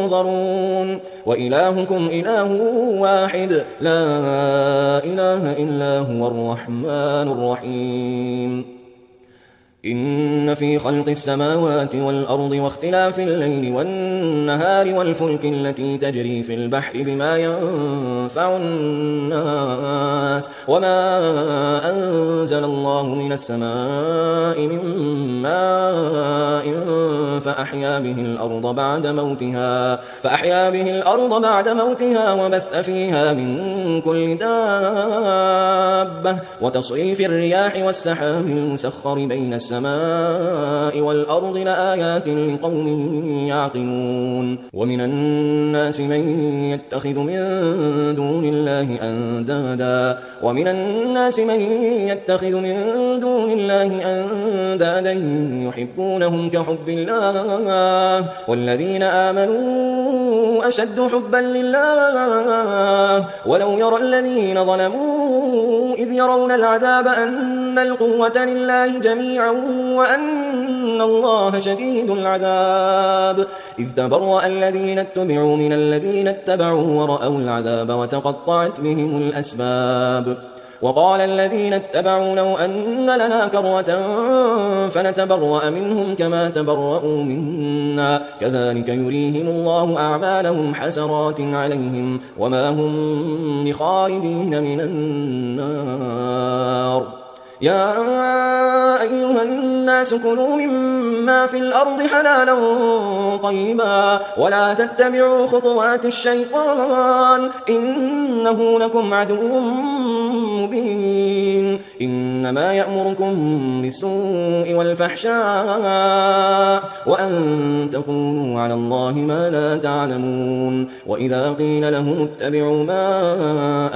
ينظرون وإلهكم إله واحد لا إله إلا هو الرحمن الرحيم إن في خلق السماوات والأرض واختلاف الليل والنهار والفلك التي تجري في البحر بما ينفع الناس وما أنزل الله من السماء من ماء فأحيا به الأرض بعد موتها وبث فيها من كل دابة وتصريف الرياح والسحاب المسخر بين السماء والأرض لآيات لقوم يعقلون ومن الناس من يتخذ من دون الله أندادا يحبونهم كحب الله والذين آمنوا أشد حبا لله ولو يرى الذين ظلموا إذ يرون العذاب أن القوة لله جميعا وأن الله شديد العذاب إذ تبرأ الذين اتبعوا من الذين اتبعوا ورأوا العذاب وتقطعت بهم الأسباب وقال الذين اتبعوا لو أن لنا كرة فنتبرأ منهم كما تبرأوا منا كذلك يريهم الله أعمالهم حسرات عليهم وما هم بخارجين من النار يا أيها الناس كلوا مما في الأرض حلالا طيبا ولا تتبعوا خطوات الشيطان إنه لكم عدو مبين إنما يأمركم بالسوء والفحشاء وأن تقولوا على الله ما لا تعلمون وإذا قيل لهم اتبعوا ما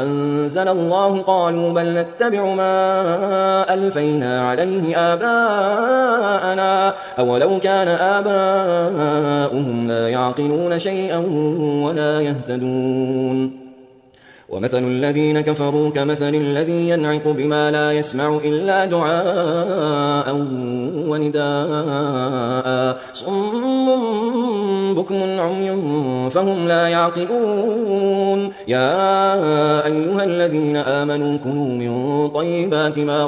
أنزل الله قالوا بل نتبع ما ألفينا عليه آباءنا أولو كان آباؤهم لا يعقلون شيئا ولا يهتدون ومثل الذين كفروا كمثل الذي ينعق بما لا يسمع إلا دعاء ونداء صم بكم عمي فهم لا يعقلون يا أيها الذين آمنوا كلوا من طيبات ما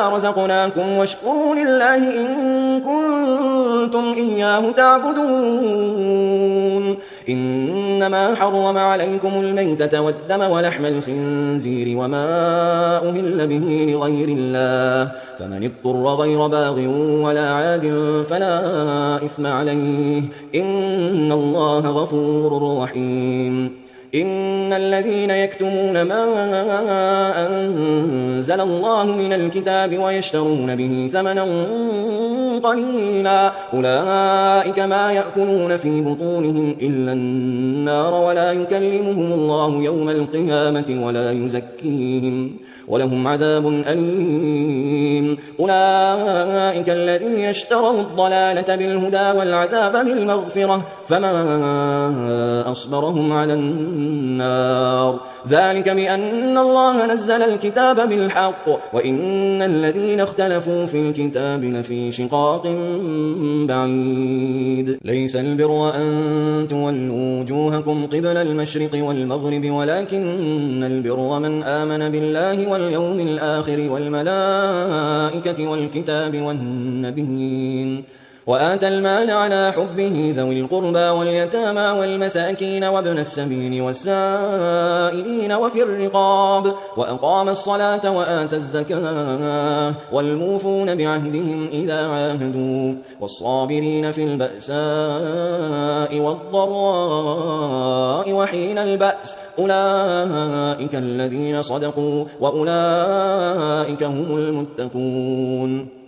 رزقناكم واشكروا لله إن كنتم إياه تعبدون إنما حرم عليكم الميتة والدم ولحم الخنزير وما أهل به لغير الله فمن اضطر غير باغ ولا عاد فلا إثم عليه إن الله غفور رحيم إن الذين يكتمون ما أنزل الله من الكتاب ويشترون به ثمنا قليلا أولئك ما يأكلون في بطونهم إلا النار ولا يكلمهم الله يوم القيامة ولا يزكيهم ولهم عذاب أليم أولئك الذين اشتروا الضلالة بالهدى والعذاب بالمغفرة فما أصبرهم على النار ذلك بأن الله نزل الكتاب بالحق وإن الذين اختلفوا في الكتاب لفي شقاق بعيد ليس البر أن تولوا وجوهكم قبل المشرق والمغرب ولكن البر من آمن بالله واليوم الآخر والملائكة والكتاب والنبيين وآتى المال على حبه ذوي القربى واليتامى والمساكين وابن السبيل والسائلين وفي الرقاب وأقام الصلاة وآتى الزكاة والموفون بعهدهم إذا عاهدوا والصابرين في البأساء والضراء وحين البأس أولئك الذين صدقوا وأولئك هم المتقون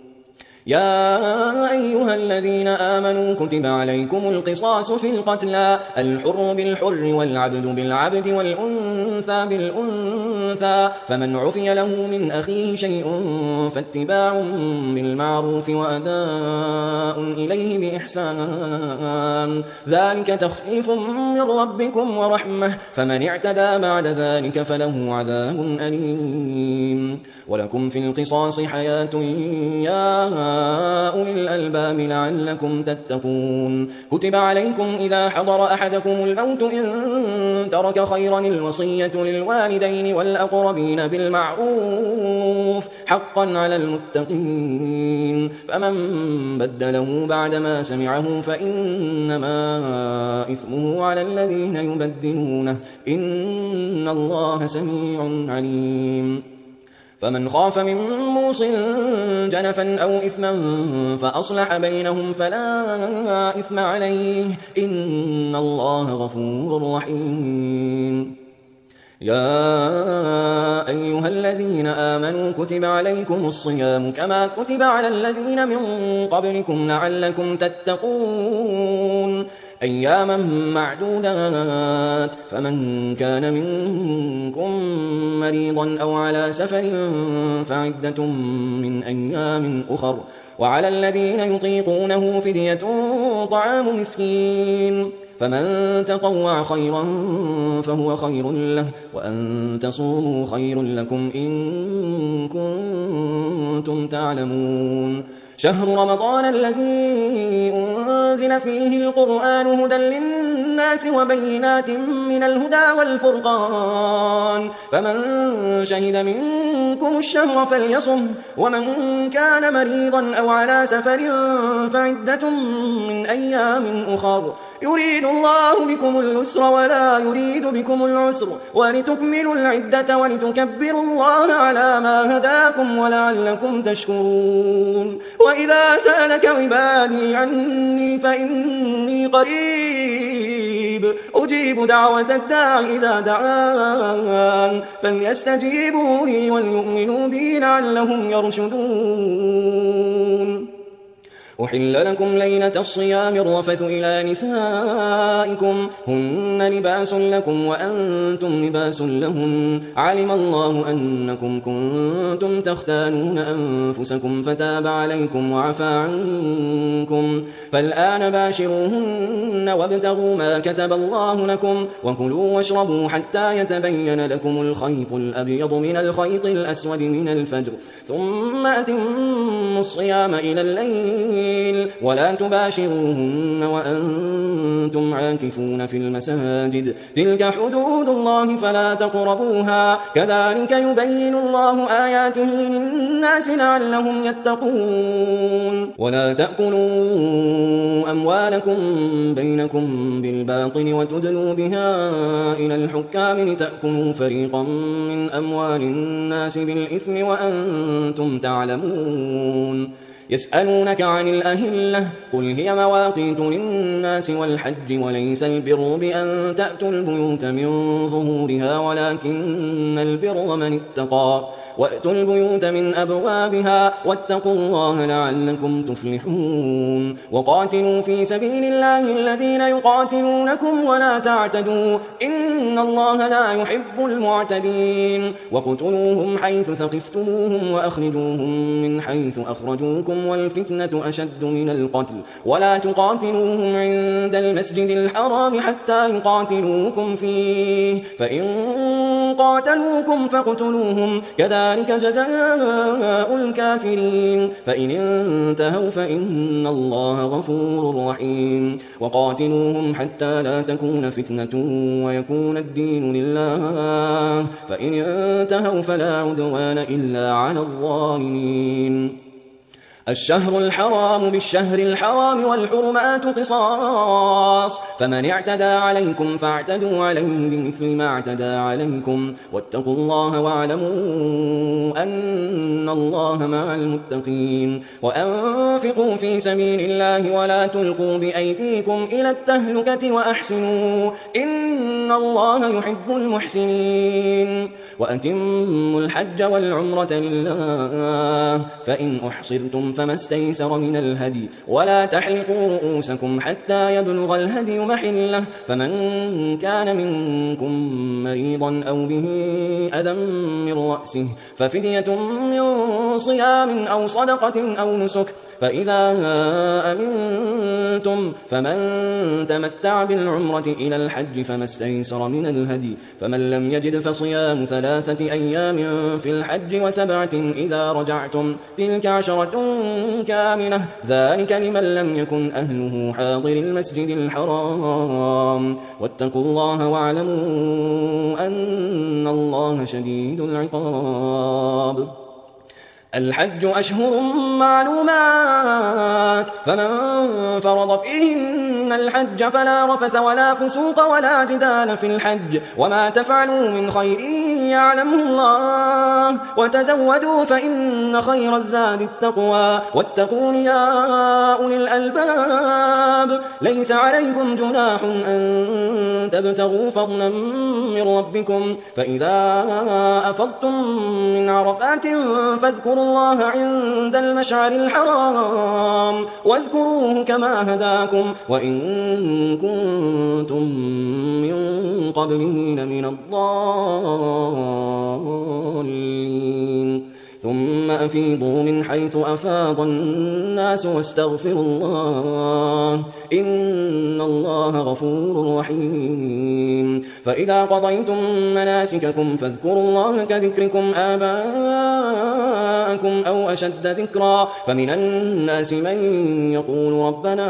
يا أيها الذين آمنوا كتب عليكم القصاص في القتلى الحر بالحر والعبد بالعبد والأنثى بالأنثى فمن عفي له من أخيه شيء فاتباع بالمعروف وأداء إليه بإحسان ذلك تخفيف من ربكم ورحمة فمن اعتدى بعد ذلك فله عذاب أليم ولكم في القصاص حياة يا أولي الألباب لعلكم تتقون كتب عليكم إذا حضر أحدكم الموت إن ترك خيرا الوصية للوالدين والأقربين بالمعروف حقا على المتقين فمن بدله بعدما سمعه فإنما إثمه على الذين يبدلونه إن الله سميع عليم فمن خاف من موص جنفا أو إثما فأصلح بينهم فلا إثم عليه إن الله غفور رحيم يا أيها الذين آمنوا كتب عليكم الصيام كما كتب على الذين من قبلكم لعلكم تتقون أياما معدودات فمن كان منكم مريضا أو على سفر فعدة من أيام أخر وعلى الذين يطيقونه فدية طعام مسكين فمن تطوع خيرا فهو خير له وأن تصوموا خير لكم إن كنتم تعلمون شهر رمضان الذي أنزل فيه القرآن هدى للناس وبينات من الهدى والفرقان فمن شهد منكم الشهر فليصم ومن كان مريضا أو على سفر فعدة من أيام أخر يريد الله بكم اليسر ولا يريد بكم العسر ولتكملوا العدة ولتكبروا الله على ما هداكم ولعلكم تشكرون وإذا سألك عبادي عني فإني قريب أجيب دعوة الداع إذا دعان فليستجيبوا لي وليؤمنوا بي لعلهم يرشدون أحل لكم ليلة الصيام الرفث إلى نسائكم هن لباس لكم وأنتم لباس لهن علم الله أنكم كنتم تختانون أنفسكم فتاب عليكم وعفى عنكم فالآن باشروهن وابتغوا ما كتب الله لكم وكلوا واشربوا حتى يتبين لكم الخيط الأبيض من الخيط الأسود من الفجر ثم أتموا الصيام إلى الليل ولا تباشروهن وأنتم عاكفون في المساجد تلك حدود الله فلا تقربوها كذلك يبين الله آياته للناس لعلهم يتقون ولا تأكلوا أموالكم بينكم بالباطل وتدلوا بها إلى الحكام لتأكلوا فريقا من أموال الناس بالإثم وأنتم تعلمون يسألونك عن الأهلة قل هي مواقيت للناس والحج وليس البر بأن تأتوا البيوت من ظهورها ولكن البر من اتقى وأتوا البيوت من أبوابها واتقوا الله لعلكم تفلحون وقاتلوا في سبيل الله الذين يقاتلونكم ولا تعتدوا إن الله لا يحب المعتدين وقتلوهم حيث ثقفتموهم وأخرجوهم من حيث أخرجوكم والفتنة أشد من القتل ولا تقاتلوهم عند المسجد الحرام حتى يقاتلوكم فيه فإن قاتلوكم فاقتلوهم كذلك جزاء الكافرين فإن انتهوا فإن الله غفور رحيم وقاتلوهم حتى لا تكون فتنة ويكون الدين لله فإن انتهوا فلا عدوان إلا على الظالمين الشهر الحرام بالشهر الحرام والحرمات قصاص فمن اعتدى عليكم فاعتدوا عليه بمثل ما اعتدى عليكم واتقوا الله واعلموا أن الله مع المتقين وأنفقوا في سبيل الله ولا تلقوا بأيديكم إلى التهلكة وأحسنوا إن الله يحب المحسنين وأتموا الحج والعمرة لله فإن أحصرتم فما استيسر من الهدي ولا تحلقوا رؤوسكم حتى يبلغ الهدي محله فمن كان منكم مريضا أو به أذى من رأسه ففدية من صيام أو صدقة أو نسك فإذا أمنتم فمن تمتع بالعمرة إلى الحج فما استيسر من الهدي فمن لم يجد فصيام 3 أيام في الحج و7 إذا رجعتم تلك 10 كاملة ذلك لمن لم يكن أهله حاضر المسجد الحرام واتقوا الله واعلموا أن الله شديد العقاب الحج أشهر معلومات فمن فرض فيهن الحج فلا رفث ولا فسوق ولا جدال في الحج وما تفعلوا من خير يعلمه الله وتزودوا فإن خير الزاد التقوى واتقون يا أولي الألباب ليس عليكم جناح أن تبتغوا فضلا من ربكم فإذا أفضتم من عرفات فاذكروا الله عند المشعر الحرام واذكروه كما هداكم وإن كنتم من قبله لمن الضالين ثم أفيضوا من حيث أفاض الناس واستغفروا الله إن الله غفور رحيم فإذا قضيتم مناسككم فاذكروا الله كذكركم آباءكم أو أشد ذكرا فمن الناس من يقول ربنا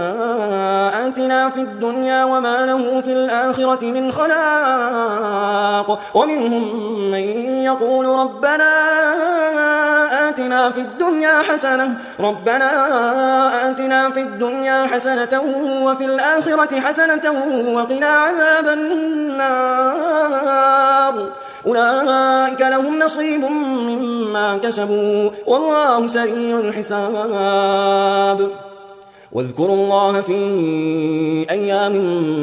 آتنا في الدنيا وما له في الآخرة من خلاق ومنهم من يقول ربنا آتنا في الدنيا حسنة وفي الآخرة حسنة وقنا عذاب النار أولئك لهم نصيب مما كسبوا والله سريع الحساب واذكروا الله في أيام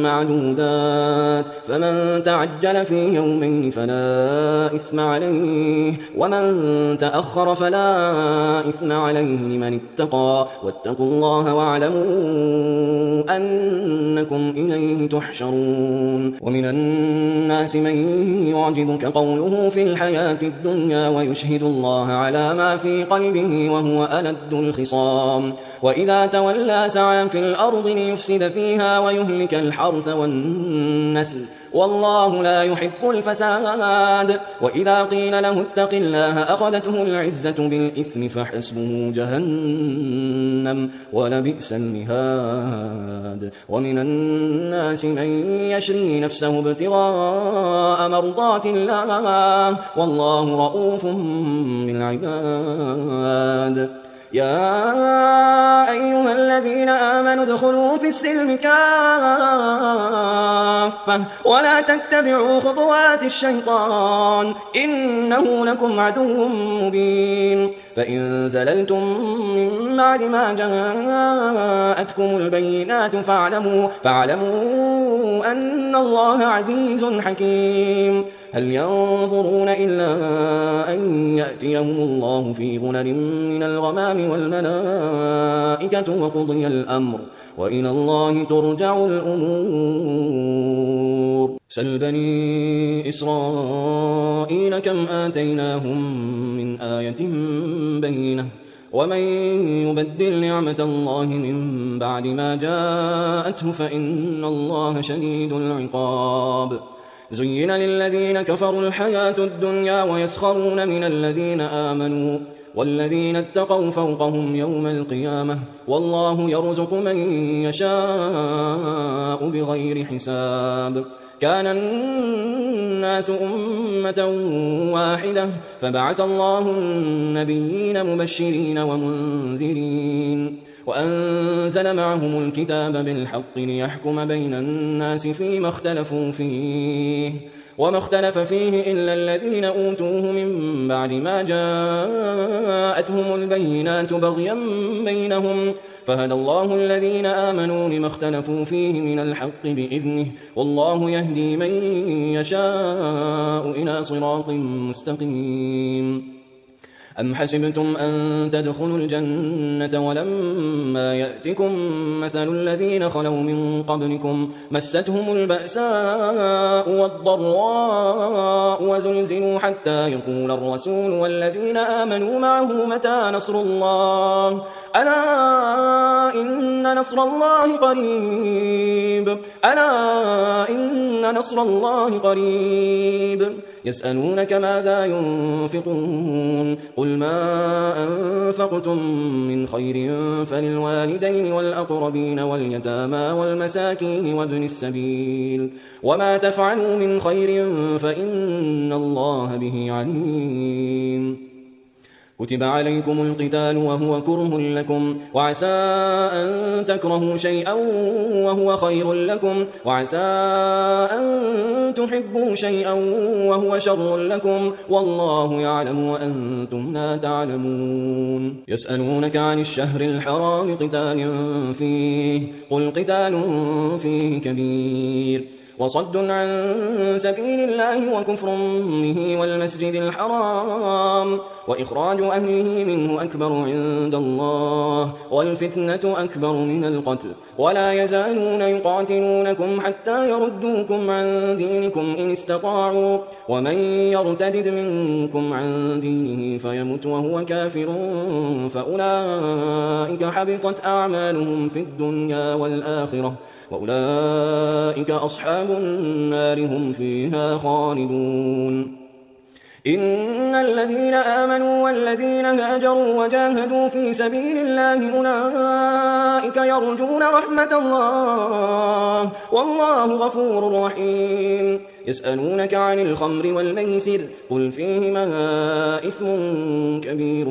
معدودات فمن تعجل في يومين فلا إثم عليه ومن تأخر فلا إثم عليه لمن اتقى واتقوا الله واعلموا أنكم إليه تحشرون ومن الناس من يعجبك قوله في الحياة الدنيا ويشهد الله على ما في قلبه وهو ألد الخصام وإذا تولى سعى في الأرض ليفسد فيها ويهلك الحرث والنسل والله لا يحب الفساد وإذا قيل له اتق الله أخذته العزة بالإثم فحسبه جهنم ولبئس المهاد ومن الناس من يشري نفسه ابتغاء مرضات الله والله رؤوف بالعباد يا أيها الذين آمنوا ادخلوا في السلم كافة ولا تتبعوا خطوات الشيطان إنه لكم عدو مبين فإن زللتم من بعد ما جاءتكم البينات فاعلموا أن الله عزيز حكيم هل ينظرون إلا أن يأتيهم الله في ظلل من الغمام والملائكة وقضي الأمر وإلى الله ترجع الأمور سل بني إسرائيل كم آتيناهم من آية بينة ومن يبدل نعمة الله من بعد ما جاءته فإن الله شديد العقاب زين للذين كفروا الحياة الدنيا ويسخرون من الذين آمنوا والذين اتقوا فوقهم يوم القيامة والله يرزق من يشاء بغير حساب كان الناس أمة واحدة فبعث الله النبيين مبشرين ومنذرين وأنزل معهم الكتاب بالحق ليحكم بين الناس فيما اختلفوا فيه وما اختلف فيه إلا الذين أوتوه من بعد ما جاءتهم البينات بغيا بينهم فهدى الله الذين آمنوا لما اختلفوا فيه من الحق بإذنه والله يهدي من يشاء إلى صراط مستقيم أم حسبتم أن تدخلوا الجنة ولما يأتكم مثل الذين خلوا من قبلكم مستهم البأساء والضراء وزلزلوا حتى يقول الرسول والذين آمنوا معه متى نصر الله ألا إن نصر الله قريب ألا إن نصر الله قريب يسألونك ماذا ينفقون قل ما أنفقتم من خير فللوالدين والأقربين واليتامى والمساكين وابن السبيل وما تفعلوا من خير فإن الله به عليم كتب عليكم القتال وهو كره لكم وعسى أن تكرهوا شيئا وهو خير لكم وعسى أن تحبوا شيئا وهو شر لكم والله يعلم وأنتم لا تعلمون يسألونك عن الشهر الحرام قتال فيه قل قتال فيه كبير وصد عن سبيل الله وكفر به والمسجد الحرام وإخراج أهله منه أكبر عند الله والفتنة أكبر من القتل ولا يزالون يقاتلونكم حتى يردوكم عن دينكم إن استطاعوا ومن يرتد منكم عن دينه فيمت وهو كافر فأولئك حبطت أعمالهم في الدنيا والآخرة وأولئك أصحاب النار هم فيها خالدون إن الذين آمنوا والذين هاجروا وجاهدوا في سبيل الله أولئك يرجون رحمة الله والله غفور رحيم يسألونك عن الخمر والميسر قل فيهما إثم كبير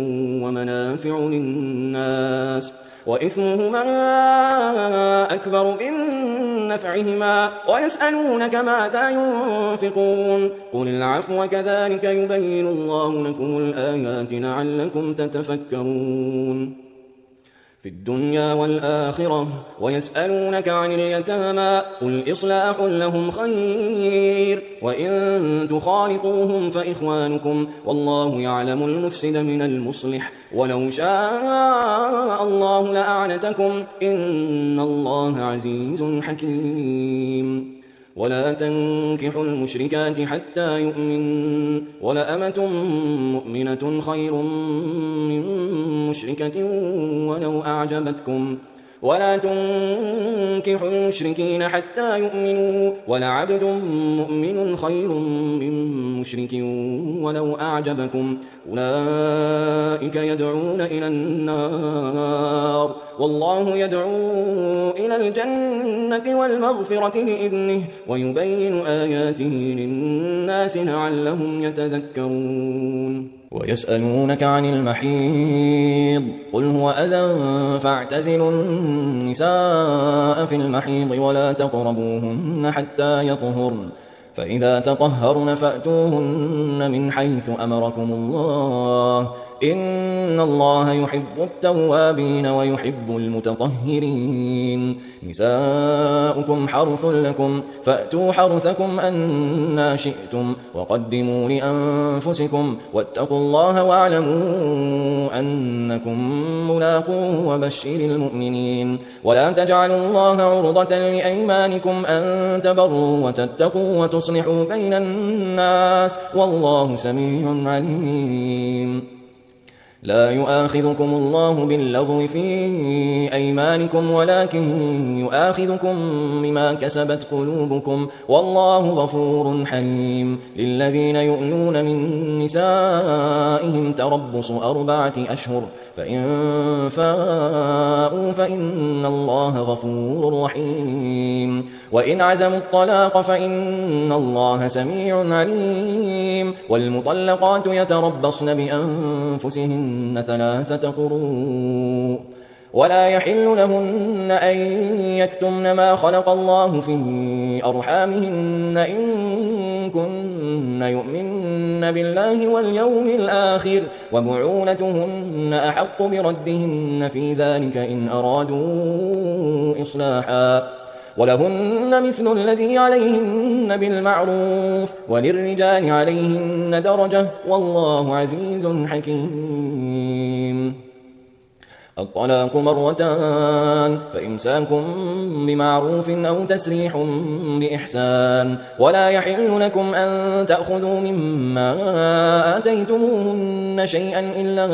ومنافع للناس وإثمهما أكبر من نفعهما ويسألونك ماذا ينفقون قل العفو كذلك يبين الله لكم الآيات لعلكم تتفكرون في الدنيا والآخرة ويسألونك عن اليتامى قل إصلاح لهم خير وإن تخالطوهم فإخوانكم والله يعلم المفسد من المصلح ولو شاء الله لأعنتكم إن الله عزيز حكيم ولا تنكحوا المشركات حتى يؤمن ولأمة مؤمنة خير من مشركة ولو أعجبتكم ولا تنكحوا المشركين حتى يؤمنوا ولعبد مؤمن خير من مشرك ولو أعجبكم أولئك يدعون إلى النار والله يدعو إلى الجنة والمغفرة بإذنه ويبين آياته للناس لعلهم يتذكرون ويسألونك عن المحيض قل هو أذى فاعتزلوا النساء في المحيض ولا تقربوهن حتى يطهرن فإذا تطهرن فأتوهن من حيث أمركم الله إن الله يحب التوابين ويحب المتطهرين. نساؤكم حرث لكم فأتوا حرثكم أنى شئتم وقدموا لأنفسكم واتقوا الله واعلموا أنكم ملاقوه وبشر المؤمنين. ولا تجعلوا الله عرضة لأيمانكم أن تبروا وتتقوا وتصلحوا بين الناس والله سميع عليم. لا يؤاخذكم الله باللغو في أيمانكم ولكن يؤاخذكم بما كسبت قلوبكم والله غفور حليم. للذين يؤلون من نسائهم تربص 4 أشهر فإن فاءوا فإن الله غفور رحيم. وإن عزموا الطلاق فإن الله سميع عليم. والمطلقات يتربصن بأنفسهن 3 قروء ولا يحل لهن أن يكتمن ما خلق الله في أرحامهن إن كن يؤمن بالله واليوم الآخر وبعولتهن أحق بردهن في ذلك إن أرادوا إصلاحا ولهن مثل الذي عليهن بالمعروف وللرجال عليهن درجة والله عزيز حكيم. الطلاق 2 فإمساك بمعروف أو تسريح بإحسان. ولا يحل لكم أن تأخذوا مما آتيتموهن شيئا إلا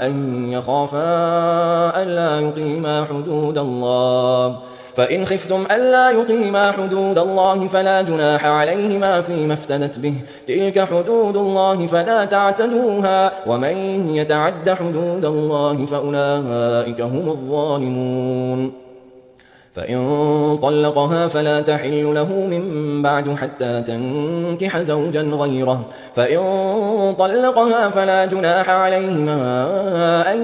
أن يخافا ألا يقيما حدود الله. فإن خفتم ألا يقيما حدود الله فلا جناح عليهما فيما افتدت به. تلك حدود الله فلا تعتدوها ومن يتعد حدود الله فأولئك هم الظالمون. فإن طلقها فلا تحل له من بعد حتى تنكح زوجا غيره. فإن طلقها فلا جناح عليهما أن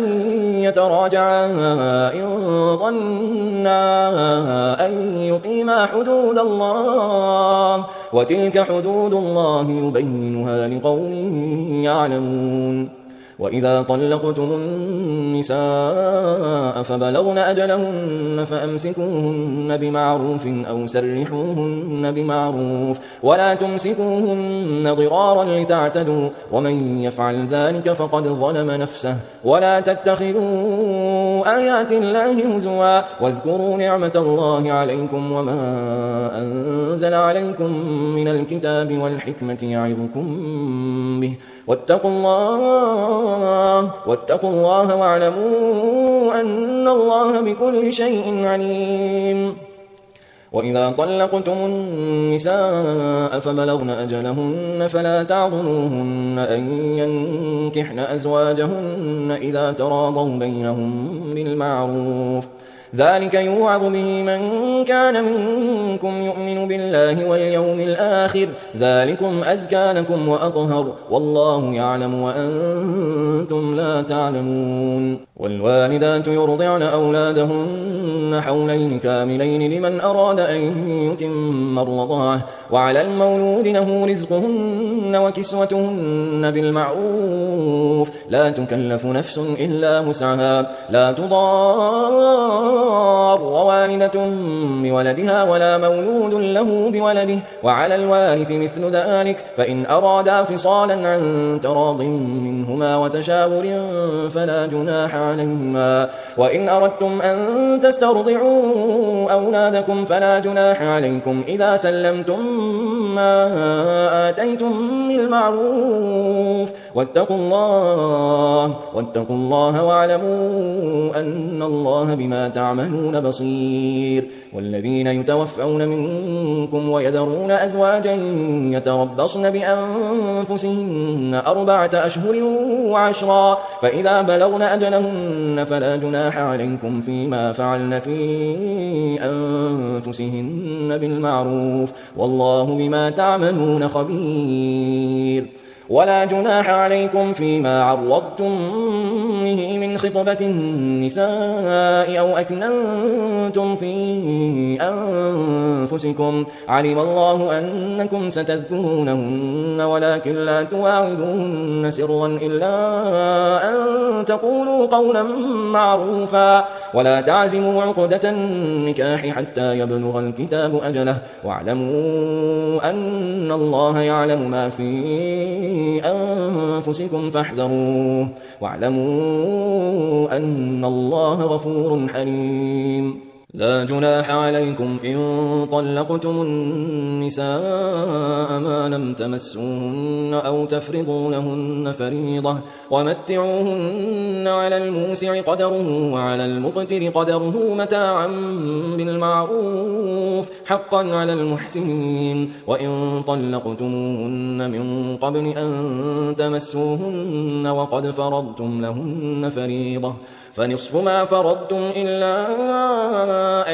يتراجعا إن ظنا أن يقيما حدود الله وتلك حدود الله يبينها لقوم يعلمون. وإذا طلقتم النساء فبلغن أجلهن فأمسكوهن بمعروف أو سرحوهن بمعروف ولا تمسكوهن ضرارا لتعتدوا ومن يفعل ذلك فقد ظلم نفسه. ولا تتخذوا آيات الله هزوا واذكروا نعمة الله عليكم وما أنزل عليكم من الكتاب والحكمة يعظكم به واتقوا الله واعلموا أن الله بكل شيء عليم. وإذا طلقتم النساء فبلغن أجلهن فلا تعضلوهن أن ينكحن أزواجهن إذا تراضوا بينهم بالمعروف. ذلك يوعظ به من كان منكم يؤمن بالله واليوم الآخر ذلكم أزكى لكم وأطهر والله يعلم وأنتم لا تعلمون. والوالدات يرضعن أولادهن حولين كاملين لمن أراد أن يتم الرضاعة وعلى المولود له رزقهن وكسوتهن بالمعروف لا تكلف نفس إلا وسعها لا تضار والدة بولدها ولا مولود له بولده وعلى الوارث مثل ذلك فإن أرادا فصالا عن تراض منهما وتشاور فلا جناح عليهما. وإن أردتم أن تسترضعوا أولادكم فلا جناح عليكم إذا سلمتم ما آتيتم بالمعروف واتقوا الله واعلموا أن الله بما تعملون بصير. والذين يتوفون منكم ويذرون أزواجا يتربصن بأنفسهن 4 أشهر و10 فإذا بلغن أجلهن فلا جناح عليكم فيما فعلن في أنفسهن بالمعروف والله بما تعملون خبير. ولا جناح عليكم فيما عرضتم به من خطبة النساء أو أكننتم في أنفسكم علم الله أنكم ستذكرونهن ولكن لا تواعدوهن سرا إلا أن تقولوا قولا معروفا ولا تعزموا عقدة النكاح حتى يبلغ الكتاب أجله واعلموا أن الله يعلم ما في أنفسكم فاحذروه واعلموا أن الله غفور حليم لا جناح عليكم إن طلقتم النساء ما لم تمسوهن أو تفرضوا لهن فريضة ومتعوهن على الموسع قدره وعلى المقتر قدره متاعا بالمعروف حقا على المحسنين وإن طلقتموهن من قبل أن تمسوهن وقد فرضتم لهن فريضة فنصف ما فرضتم إلا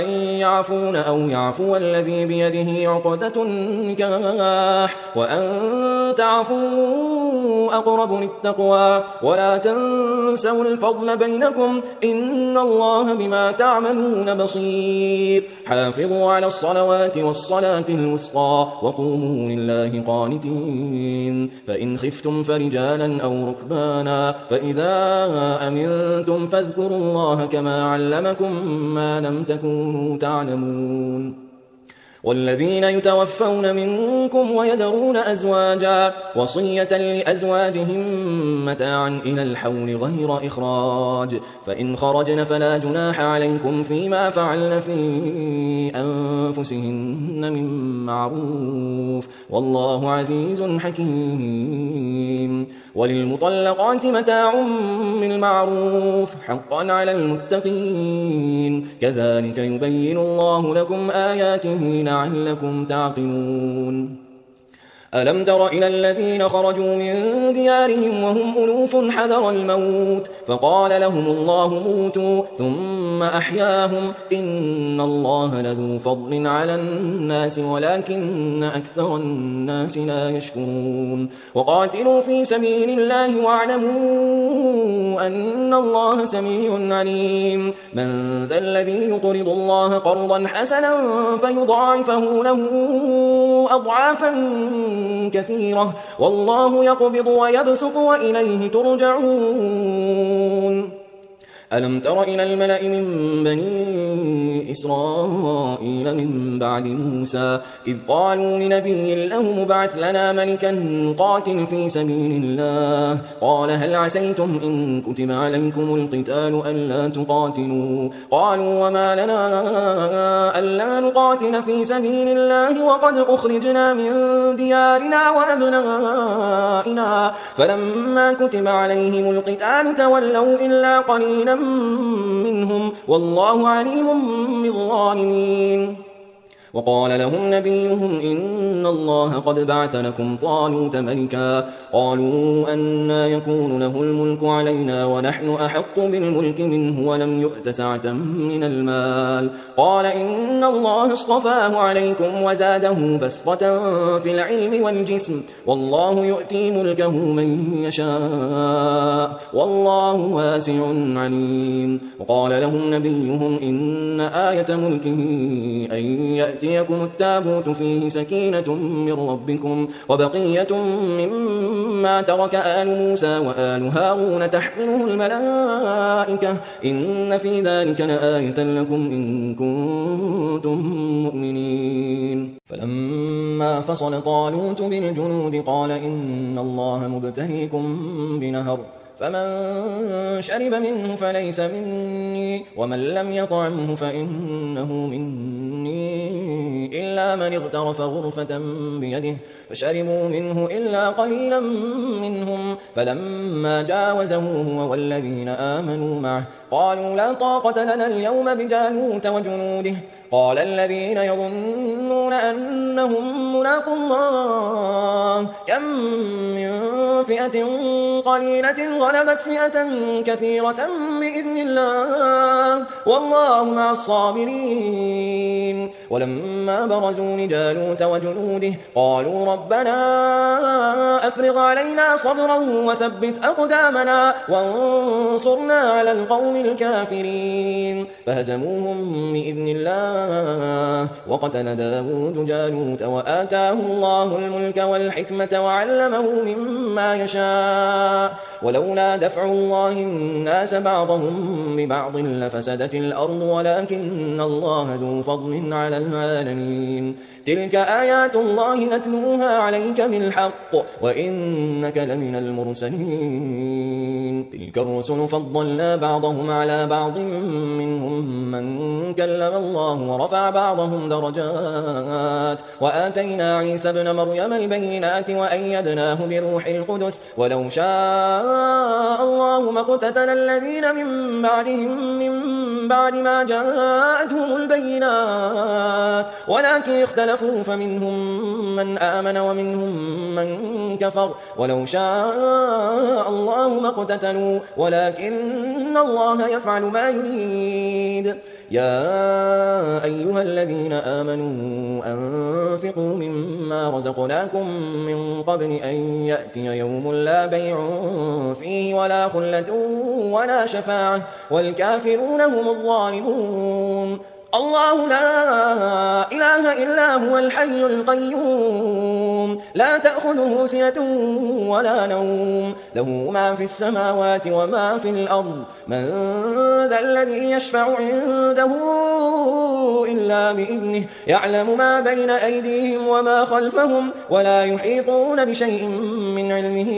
أن يعفون أو يعفو الذي بيده عقدة النكاح وأن تعفوا أقرب للتقوى ولا تنسوا الفضل بينكم إن الله بما تعملون بصير حافظوا على الصلوات والصلاة الوسطى وقوموا لله قانتين فإن خفتم فرجالا أو ركبانا فإذا أمنتم فاذكروا الله كما علمكم ما لم تكونوا تعلمون والذين يتوفون منكم ويذرون أزواجا وصية لأزواجهم متاعا إلى الحول غير إخراج فإن خرجن فلا جناح عليكم فيما فعلن في أنفسهن من معروف والله عزيز حكيم وللمطلقات متاع بالمعروف حقا على المتقين كذلك يبين الله لكم آياته لعلكم تعقلون ألم تر إلى الذين خرجوا من ديارهم وهم ألوف حذر الموت فقال لهم الله موتوا ثم أحياهم إن الله لذو فضل على الناس ولكن أكثر الناس لا يشكرون وقاتلوا في سبيل الله واعلموا أن الله سميع عليم من ذا الذي يقرض الله قرضا حسنا فيضاعفه له أضعافا كثيرة والله يقبض ويبسط وإليه ترجعون ألم تر إلى الملأ من بني إسرائيل من بعد موسى إذ قالوا لنبي له مبعث لنا ملكا نقاتل في سبيل الله قال هل عسيتم إن كتب عليكم القتال ألا تقاتلوا قالوا وما لنا ألا نقاتل في سبيل الله وقد أخرجنا من ديارنا وأبنائنا فلما كتب عليهم القتال تولوا إلا قليلا منهم والله عليم بالظالمين وقال لهم نبيهم إن الله قد بعث لكم طالوت ملكا قالوا أنى يكون له الملك علينا ونحن أحق بالملك منه ولم يؤت سعة من المال قال إن الله اصطفاه عليكم وزاده بسطة في العلم والجسم والله يؤتي ملكه من يشاء والله واسع عليم وقال لهم نبيهم إن آية ملكه أن يأتيكم التابوت فيه سكينة من ربكم وبقية مما ترك آل موسى وآل هارون تحمله الملائكة إن في ذلك لآية لكم إن كنتم مؤمنين فلما فصل طالوت بالجنود قال إن الله مبتليكم بنهر فمن شرب منه فليس مني ومن لم يطعمه فإنه مني إلا من اغترف غرفة بيده فشربوا منه إلا قليلا منهم فلما جاوزه هو والذين آمنوا معه قالوا لا طاقة لنا اليوم بجالوت وجنوده قال الذين يظنون أنهم ملاقو الله كم من فئة قليلة غلبت فئة كثيرة بإذن الله والله مع الصابرين. ولما برزوا لجالوت وجنوده قالوا ربنا أفرغ علينا صبرا وثبت أقدامنا وانصرنا على القوم الكافرين فهزموهم بإذن الله وقتل داود جالوت وآتاه الله الملك والحكمة وعلمه مما يشاء ولولا دفع الله الناس بعضهم ببعض لفسدت الأرض ولكن الله ذو فضل على العالمين. تلك آيات الله نتلوها عليك بالحق وإنك لمن المرسلين. تلك الرسل فضلنا بعضهم على بعض منهم من كلم الله ورفع بعضهم درجات وآتينا عيسى ابن مريم البينات وأيدناه بروح القدس ولو شاء الله ما اقتتل الذين من بعدهم من بعد ما جاءتهم البينات ولكن اختلفوا فمنهم من آمن ومنهم من كفر ولو شاء الله ما اقتتلوا ولكن الله يفعل ما يريد. يا أيها الذين آمنوا أنفقوا مما رزقناكم من قبل أن يأتي يوم لا بيع فيه ولا خلة ولا شفاعة والكافرون هم الظالمون. الله لا إله إلا هو الحي القيوم لا تأخذه سنة ولا نوم له ما في السماوات وما في الأرض من ذا الذي يشفع عنده إلا بإذنه يعلم ما بين أيديهم وما خلفهم ولا يحيطون بشيء من علمه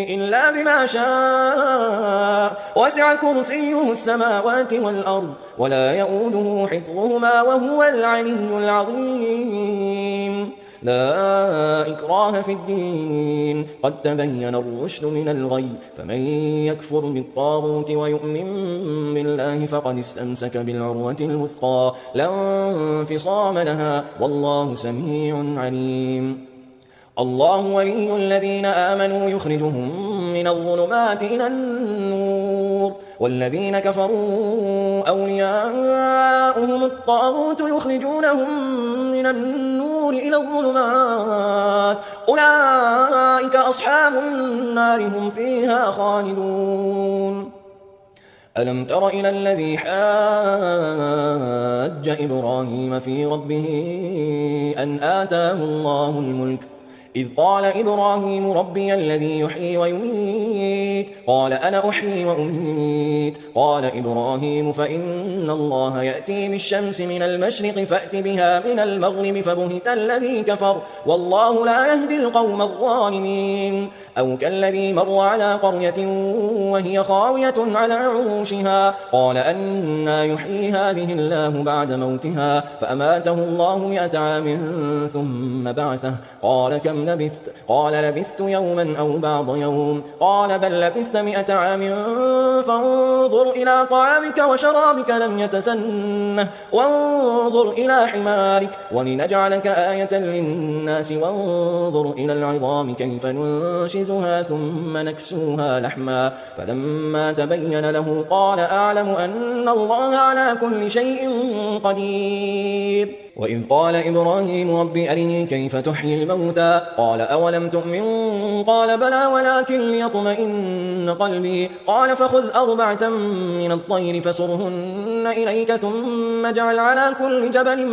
إلا بما شاء وسع كرسيه السماوات والأرض ولا يؤوده حفظهما وهو العلي العظيم. لا إكراه في الدين قد تبين الرشد من الغي فمن يكفر بالطاغوت ويؤمن بالله فقد استمسك بالعروة الوثقى لا انفصام لها والله سميع عليم. الله ولي الذين آمنوا يخرجهم من الظلمات إلى النور والذين كفروا أولياؤهم الطاغوت يخرجونهم من النور إلى الظلمات أولئك أصحاب النار هم فيها خالدون. ألم تر إلى الذي حاج إبراهيم في ربه أن آتاه الله الملك إذ قال إبراهيم ربي الذي يحيي ويميت قال أنا أحيي وأميت قال إبراهيم فإن الله يأتي بالشمس من المشرق فأت بها من المغرب فبهت الذي كفر والله لا يهدي القوم الظالمين. أو كالذي مر على قرية وهي خاوية على عروشها قال أنى يحيي هذه الله بعد موتها فأماته الله 100 عام ثم بعثه قال كم لبثت قال لبثت يوما أو بعض يوم قال بل لبثت 100 عام فانظر إلى طعامك وشرابك لم يتسنه وانظر إلى حمارك ولنجعلك آية للناس وانظر إلى العظام كيف ننشزها ثم نكسوها لحما فلما تبين له قال أعلم أن الله على كل شيء قدير. وإذ قال إبراهيم رب أرني كيف تحيي الموتى قال أولم تؤمن قال بلى ولكن ليطمئن قلبي قال فخذ 4 من الطير فصرهن إليك ثم اجعل على كل جبل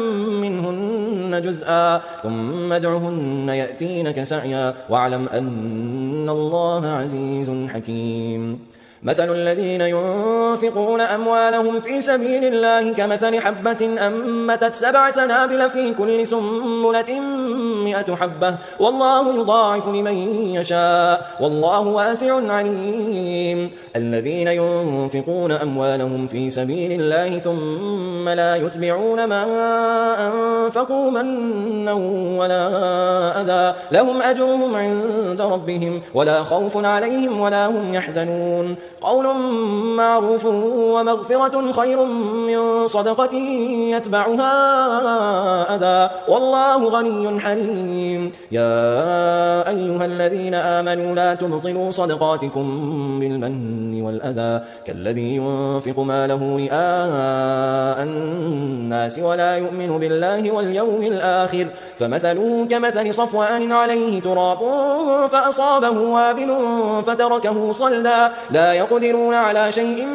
منهن جزءا ثم ادعهن يأتينك سعيا واعلم أن الله عزيز حكيم. مثل الذين ينفقون أموالهم في سبيل الله كمثل حبة أنبتت 7 سنابل في كل سنبلة 100 حبة والله يضاعف لمن يشاء والله واسع عليم. الذين ينفقون أموالهم في سبيل الله ثم لا يتبعون ما أنفقوا منا ولا أذى لهم أجرهم عند ربهم ولا خوف عليهم ولا هم يحزنون. قول معروف ومغفرة خير من صدقة يتبعها أذى والله غني حليم. يا أيها الذين آمنوا لا تبطلوا صدقاتكم بالمن والأذى كالذي ينفق ماله رئاء الناس ولا يؤمن بالله واليوم الآخر فمثله كمثل صفوان عليه تراب فأصابه وابل فتركه صلدا لا يقدرون على شيء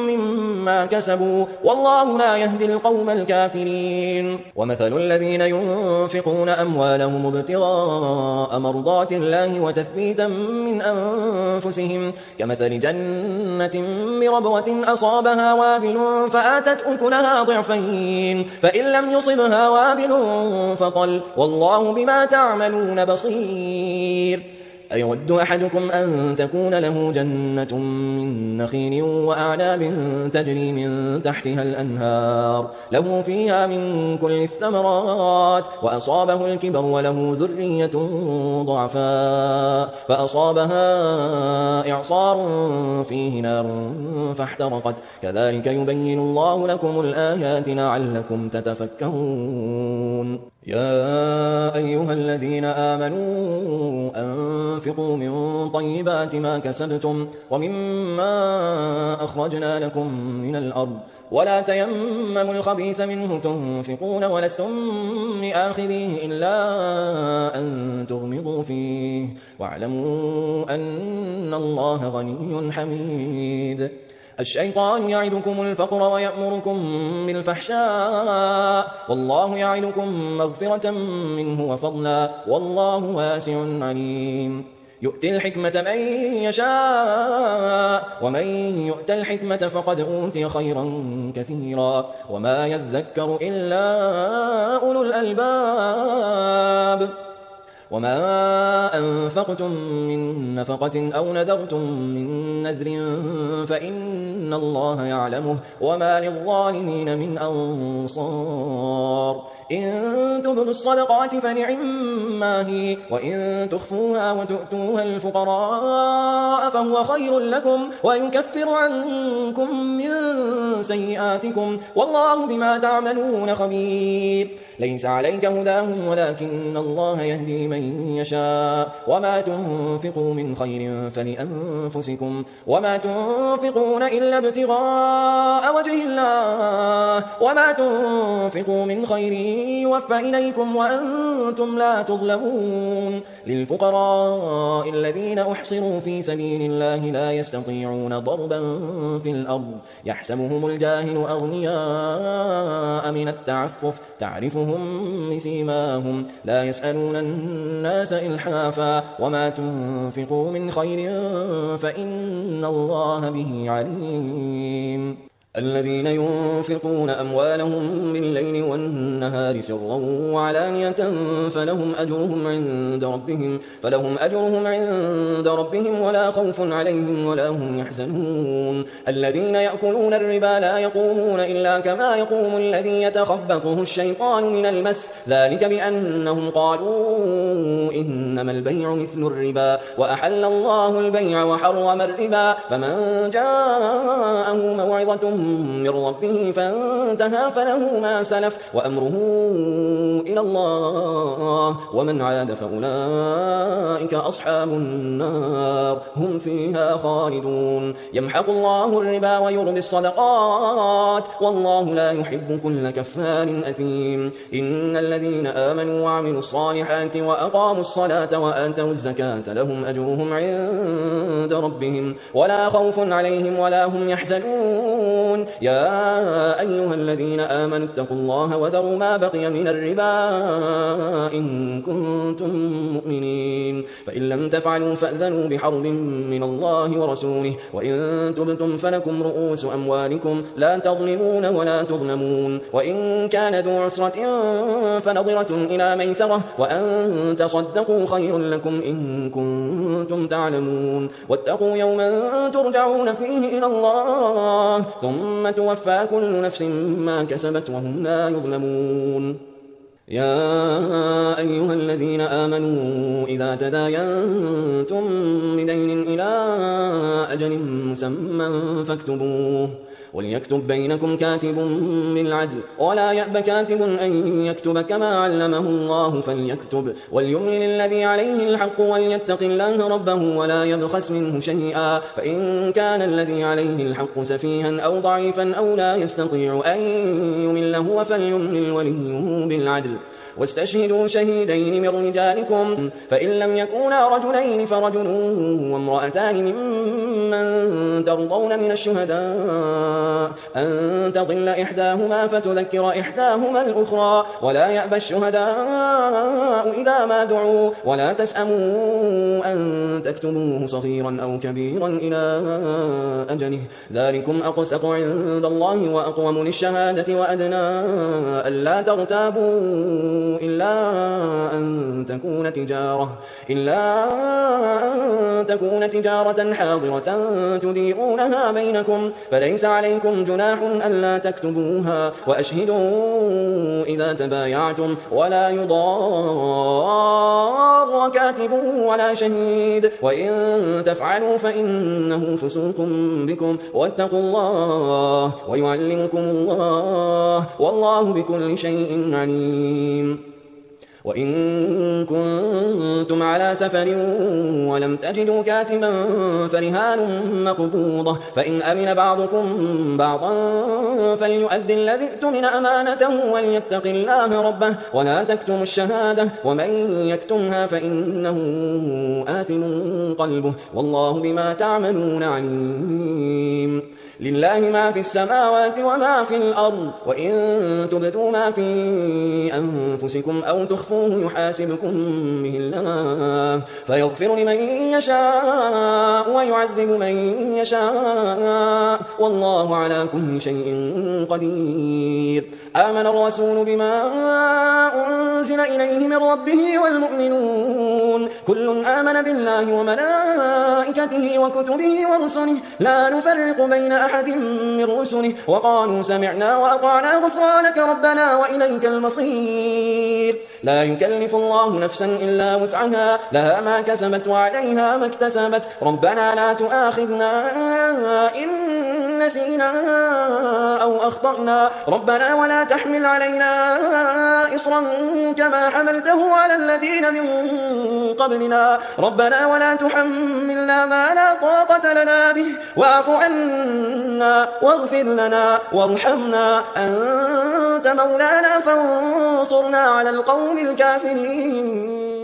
مما كسبوا والله لا يهدي القوم الكافرين. ومثل الذين ينفقون أموالهم ابتغاء مرضات الله وتثبيتا من أنفسهم كمثل جنة بربوة أصابها وابل فآتت أكلها ضعفين فإن لم يصبها وابل فطل والله بما تعملون بصير. أيود أحدكم أن تكون له جنة من نخيل وأعناب تجري من تحتها الأنهار له فيها من كل الثمرات وأصابه الكبر وله ذرية ضعفاء فأصابها إعصار فيه نار فاحترقت كذلك يبين الله لكم الآيات لعلكم تتفكرون. يا أيها الذين آمنوا أنفقوا من طيبات ما كسبتم ومما أخرجنا لكم من الأرض ولا تيمموا الخبيث منه تنفقون ولستم بآخذيه إلا أن تغمضوا فيه واعلموا أن الله غني حميد. الشيطان يعدكم الفقر ويأمركم بالفحشاء والله يعدكم مغفرة منه وفضلا والله واسع عليم. يؤتي الحكمة من يشاء ومن يؤت الحكمة فقد أوتي خيرا كثيرا وما يذكر إلا أولو الألباب. وما أنفقتم من نفقة أو نذرتم من نذر فإن الله يعلمه وما للظالمين من أنصار. إن تبدوا الصدقات فنعما هي وإن تخفوها وتؤتوها الفقراء فهو خير لكم ويكفر عنكم من سيئاتكم والله بما تعملون خبير. ليس عليك هداهم ولكن الله يهدي من يشاء وما تنفقوا من خير فلأنفسكم وما تنفقون إلا ابتغاء وجه الله وما تنفقوا من خير يوفى إليكم وأنتم لا تظلمون. للفقراء الذين أحصروا في سبيل الله لا يستطيعون ضربا في الأرض يحسبهم الجاهل أغنياء من التعفف تعرفهم بسيماهم لا يسألون الناس إلحافا وما تنفقوا من خير فإن الله به عليم. الذين ينفقون أموالهم بالليل والنهار سرا وعلانية فلهم أجرهم عند ربهم ولا خوف عليهم ولا هم يحزنون. الذين يأكلون الربا لا يقومون إلا كما يقوم الذي يتخبطه الشيطان من المس ذلك بأنهم قالوا إنما البيع مثل الربا وأحل الله البيع وحرم الربا فمن جاءه موعظة من ربه فانتهى فله ما سلف وأمره إلى الله ومن عاد فأولئك أصحاب النار هم فيها خالدون. يمحق الله الربا ويربي الصدقات والله لا يحب كل كفار أثيم. إن الذين آمنوا وعملوا الصالحات وأقاموا الصلاة وآتوا الزكاة لهم أجرهم عند ربهم ولا خوف عليهم ولا هم يحزنون. يا أيها الذين آمنوا اتقوا الله وذروا ما بقي من الربا إن كنتم مؤمنين فإن لم تفعلوا فأذنوا بحرب من الله ورسوله وإن تبتم فلكم رؤوس أموالكم لا تظلمون ولا تظلمون. وإن كان ذو عسرة فنظرة إلى ميسرة وأن تصدقوا خير لكم إن كنتم تعلمون. واتقوا يوما ترجعون فيه إلى الله ثم توفى كل نفس ما كسبت وهم لا يظلمون. يا أيها الذين آمنوا إذا تداينتم بدين إلى أجل مسمى فاكتبوه وليكتب بينكم كاتب بالعدل ولا يأب كاتب أن يكتب كما علمه الله فليكتب وليملل الذي عليه الحق وليتق الله ربه ولا يبخس منه شيئا فإن كان الذي عليه الحق سفيها أو ضعيفا أو لا يستطيع أن يمله فليملل وليه بالعدل واستشهدوا شهيدين من رجالكم فإن لم يكونا رجلين فرجل وامرأتان ممن ترضون من الشهداء أن تضل إحداهما فتذكر إحداهما الأخرى ولا يأبى الشهداء إذا ما دعوا ولا تسأموا أن تكتبوه صغيرا أو كبيرا إلى أجله ذلكم أقسط عند الله وأقوم للشهادة وأدنى ألا ترتابوا إلا أن تكون تجارة حاضرة تديرونها بينكم فليس عليكم جناح ألا تكتبوها وأشهدوا إذا تبايعتم ولا يضار كاتب ولا شهيد وإن تفعلوا فإنه فسوق بكم واتقوا الله ويعلمكم الله والله بكل شيء عليم وإن كنتم على سفر ولم تجدوا كاتبا فرهان مقبوضة فإن أمن بعضكم بعضا فليؤدي الذي اؤتمن أمانته وليتق الله ربه ولا تكتموا الشهادة ومن يكتمها فإنه آثم قلبه والله بما تعملون عليم لله ما في السماوات وما في الأرض وإن تبدوا ما في أنفسكم أو تخفوه يحاسبكم به الله فيغفر لمن يشاء ويعذب من يشاء والله على كل شيء قدير آمن الرسول بما أنزل إليه من ربه والمؤمنون كل آمن بالله وملائكته وكتبه ورسله لا نفرق بين أحد من رسله وقالوا سمعنا وأطعنا غفرانك ربنا وإليك المصير لا يكلف الله نفسا إلا وسعها لها ما كسبت وعليها ما اكتسبت ربنا لا تؤاخذنا إن نسينا أو أخطأنا ربنا ولا تحمل علينا إصرا كما حملته على الذين من قبلنا ربنا ولا تحملنا ما لا طاقة لنا به واعف عنا واغفر لنا وارحمنا أنت مولانا فانصرنا على القوم الكافرين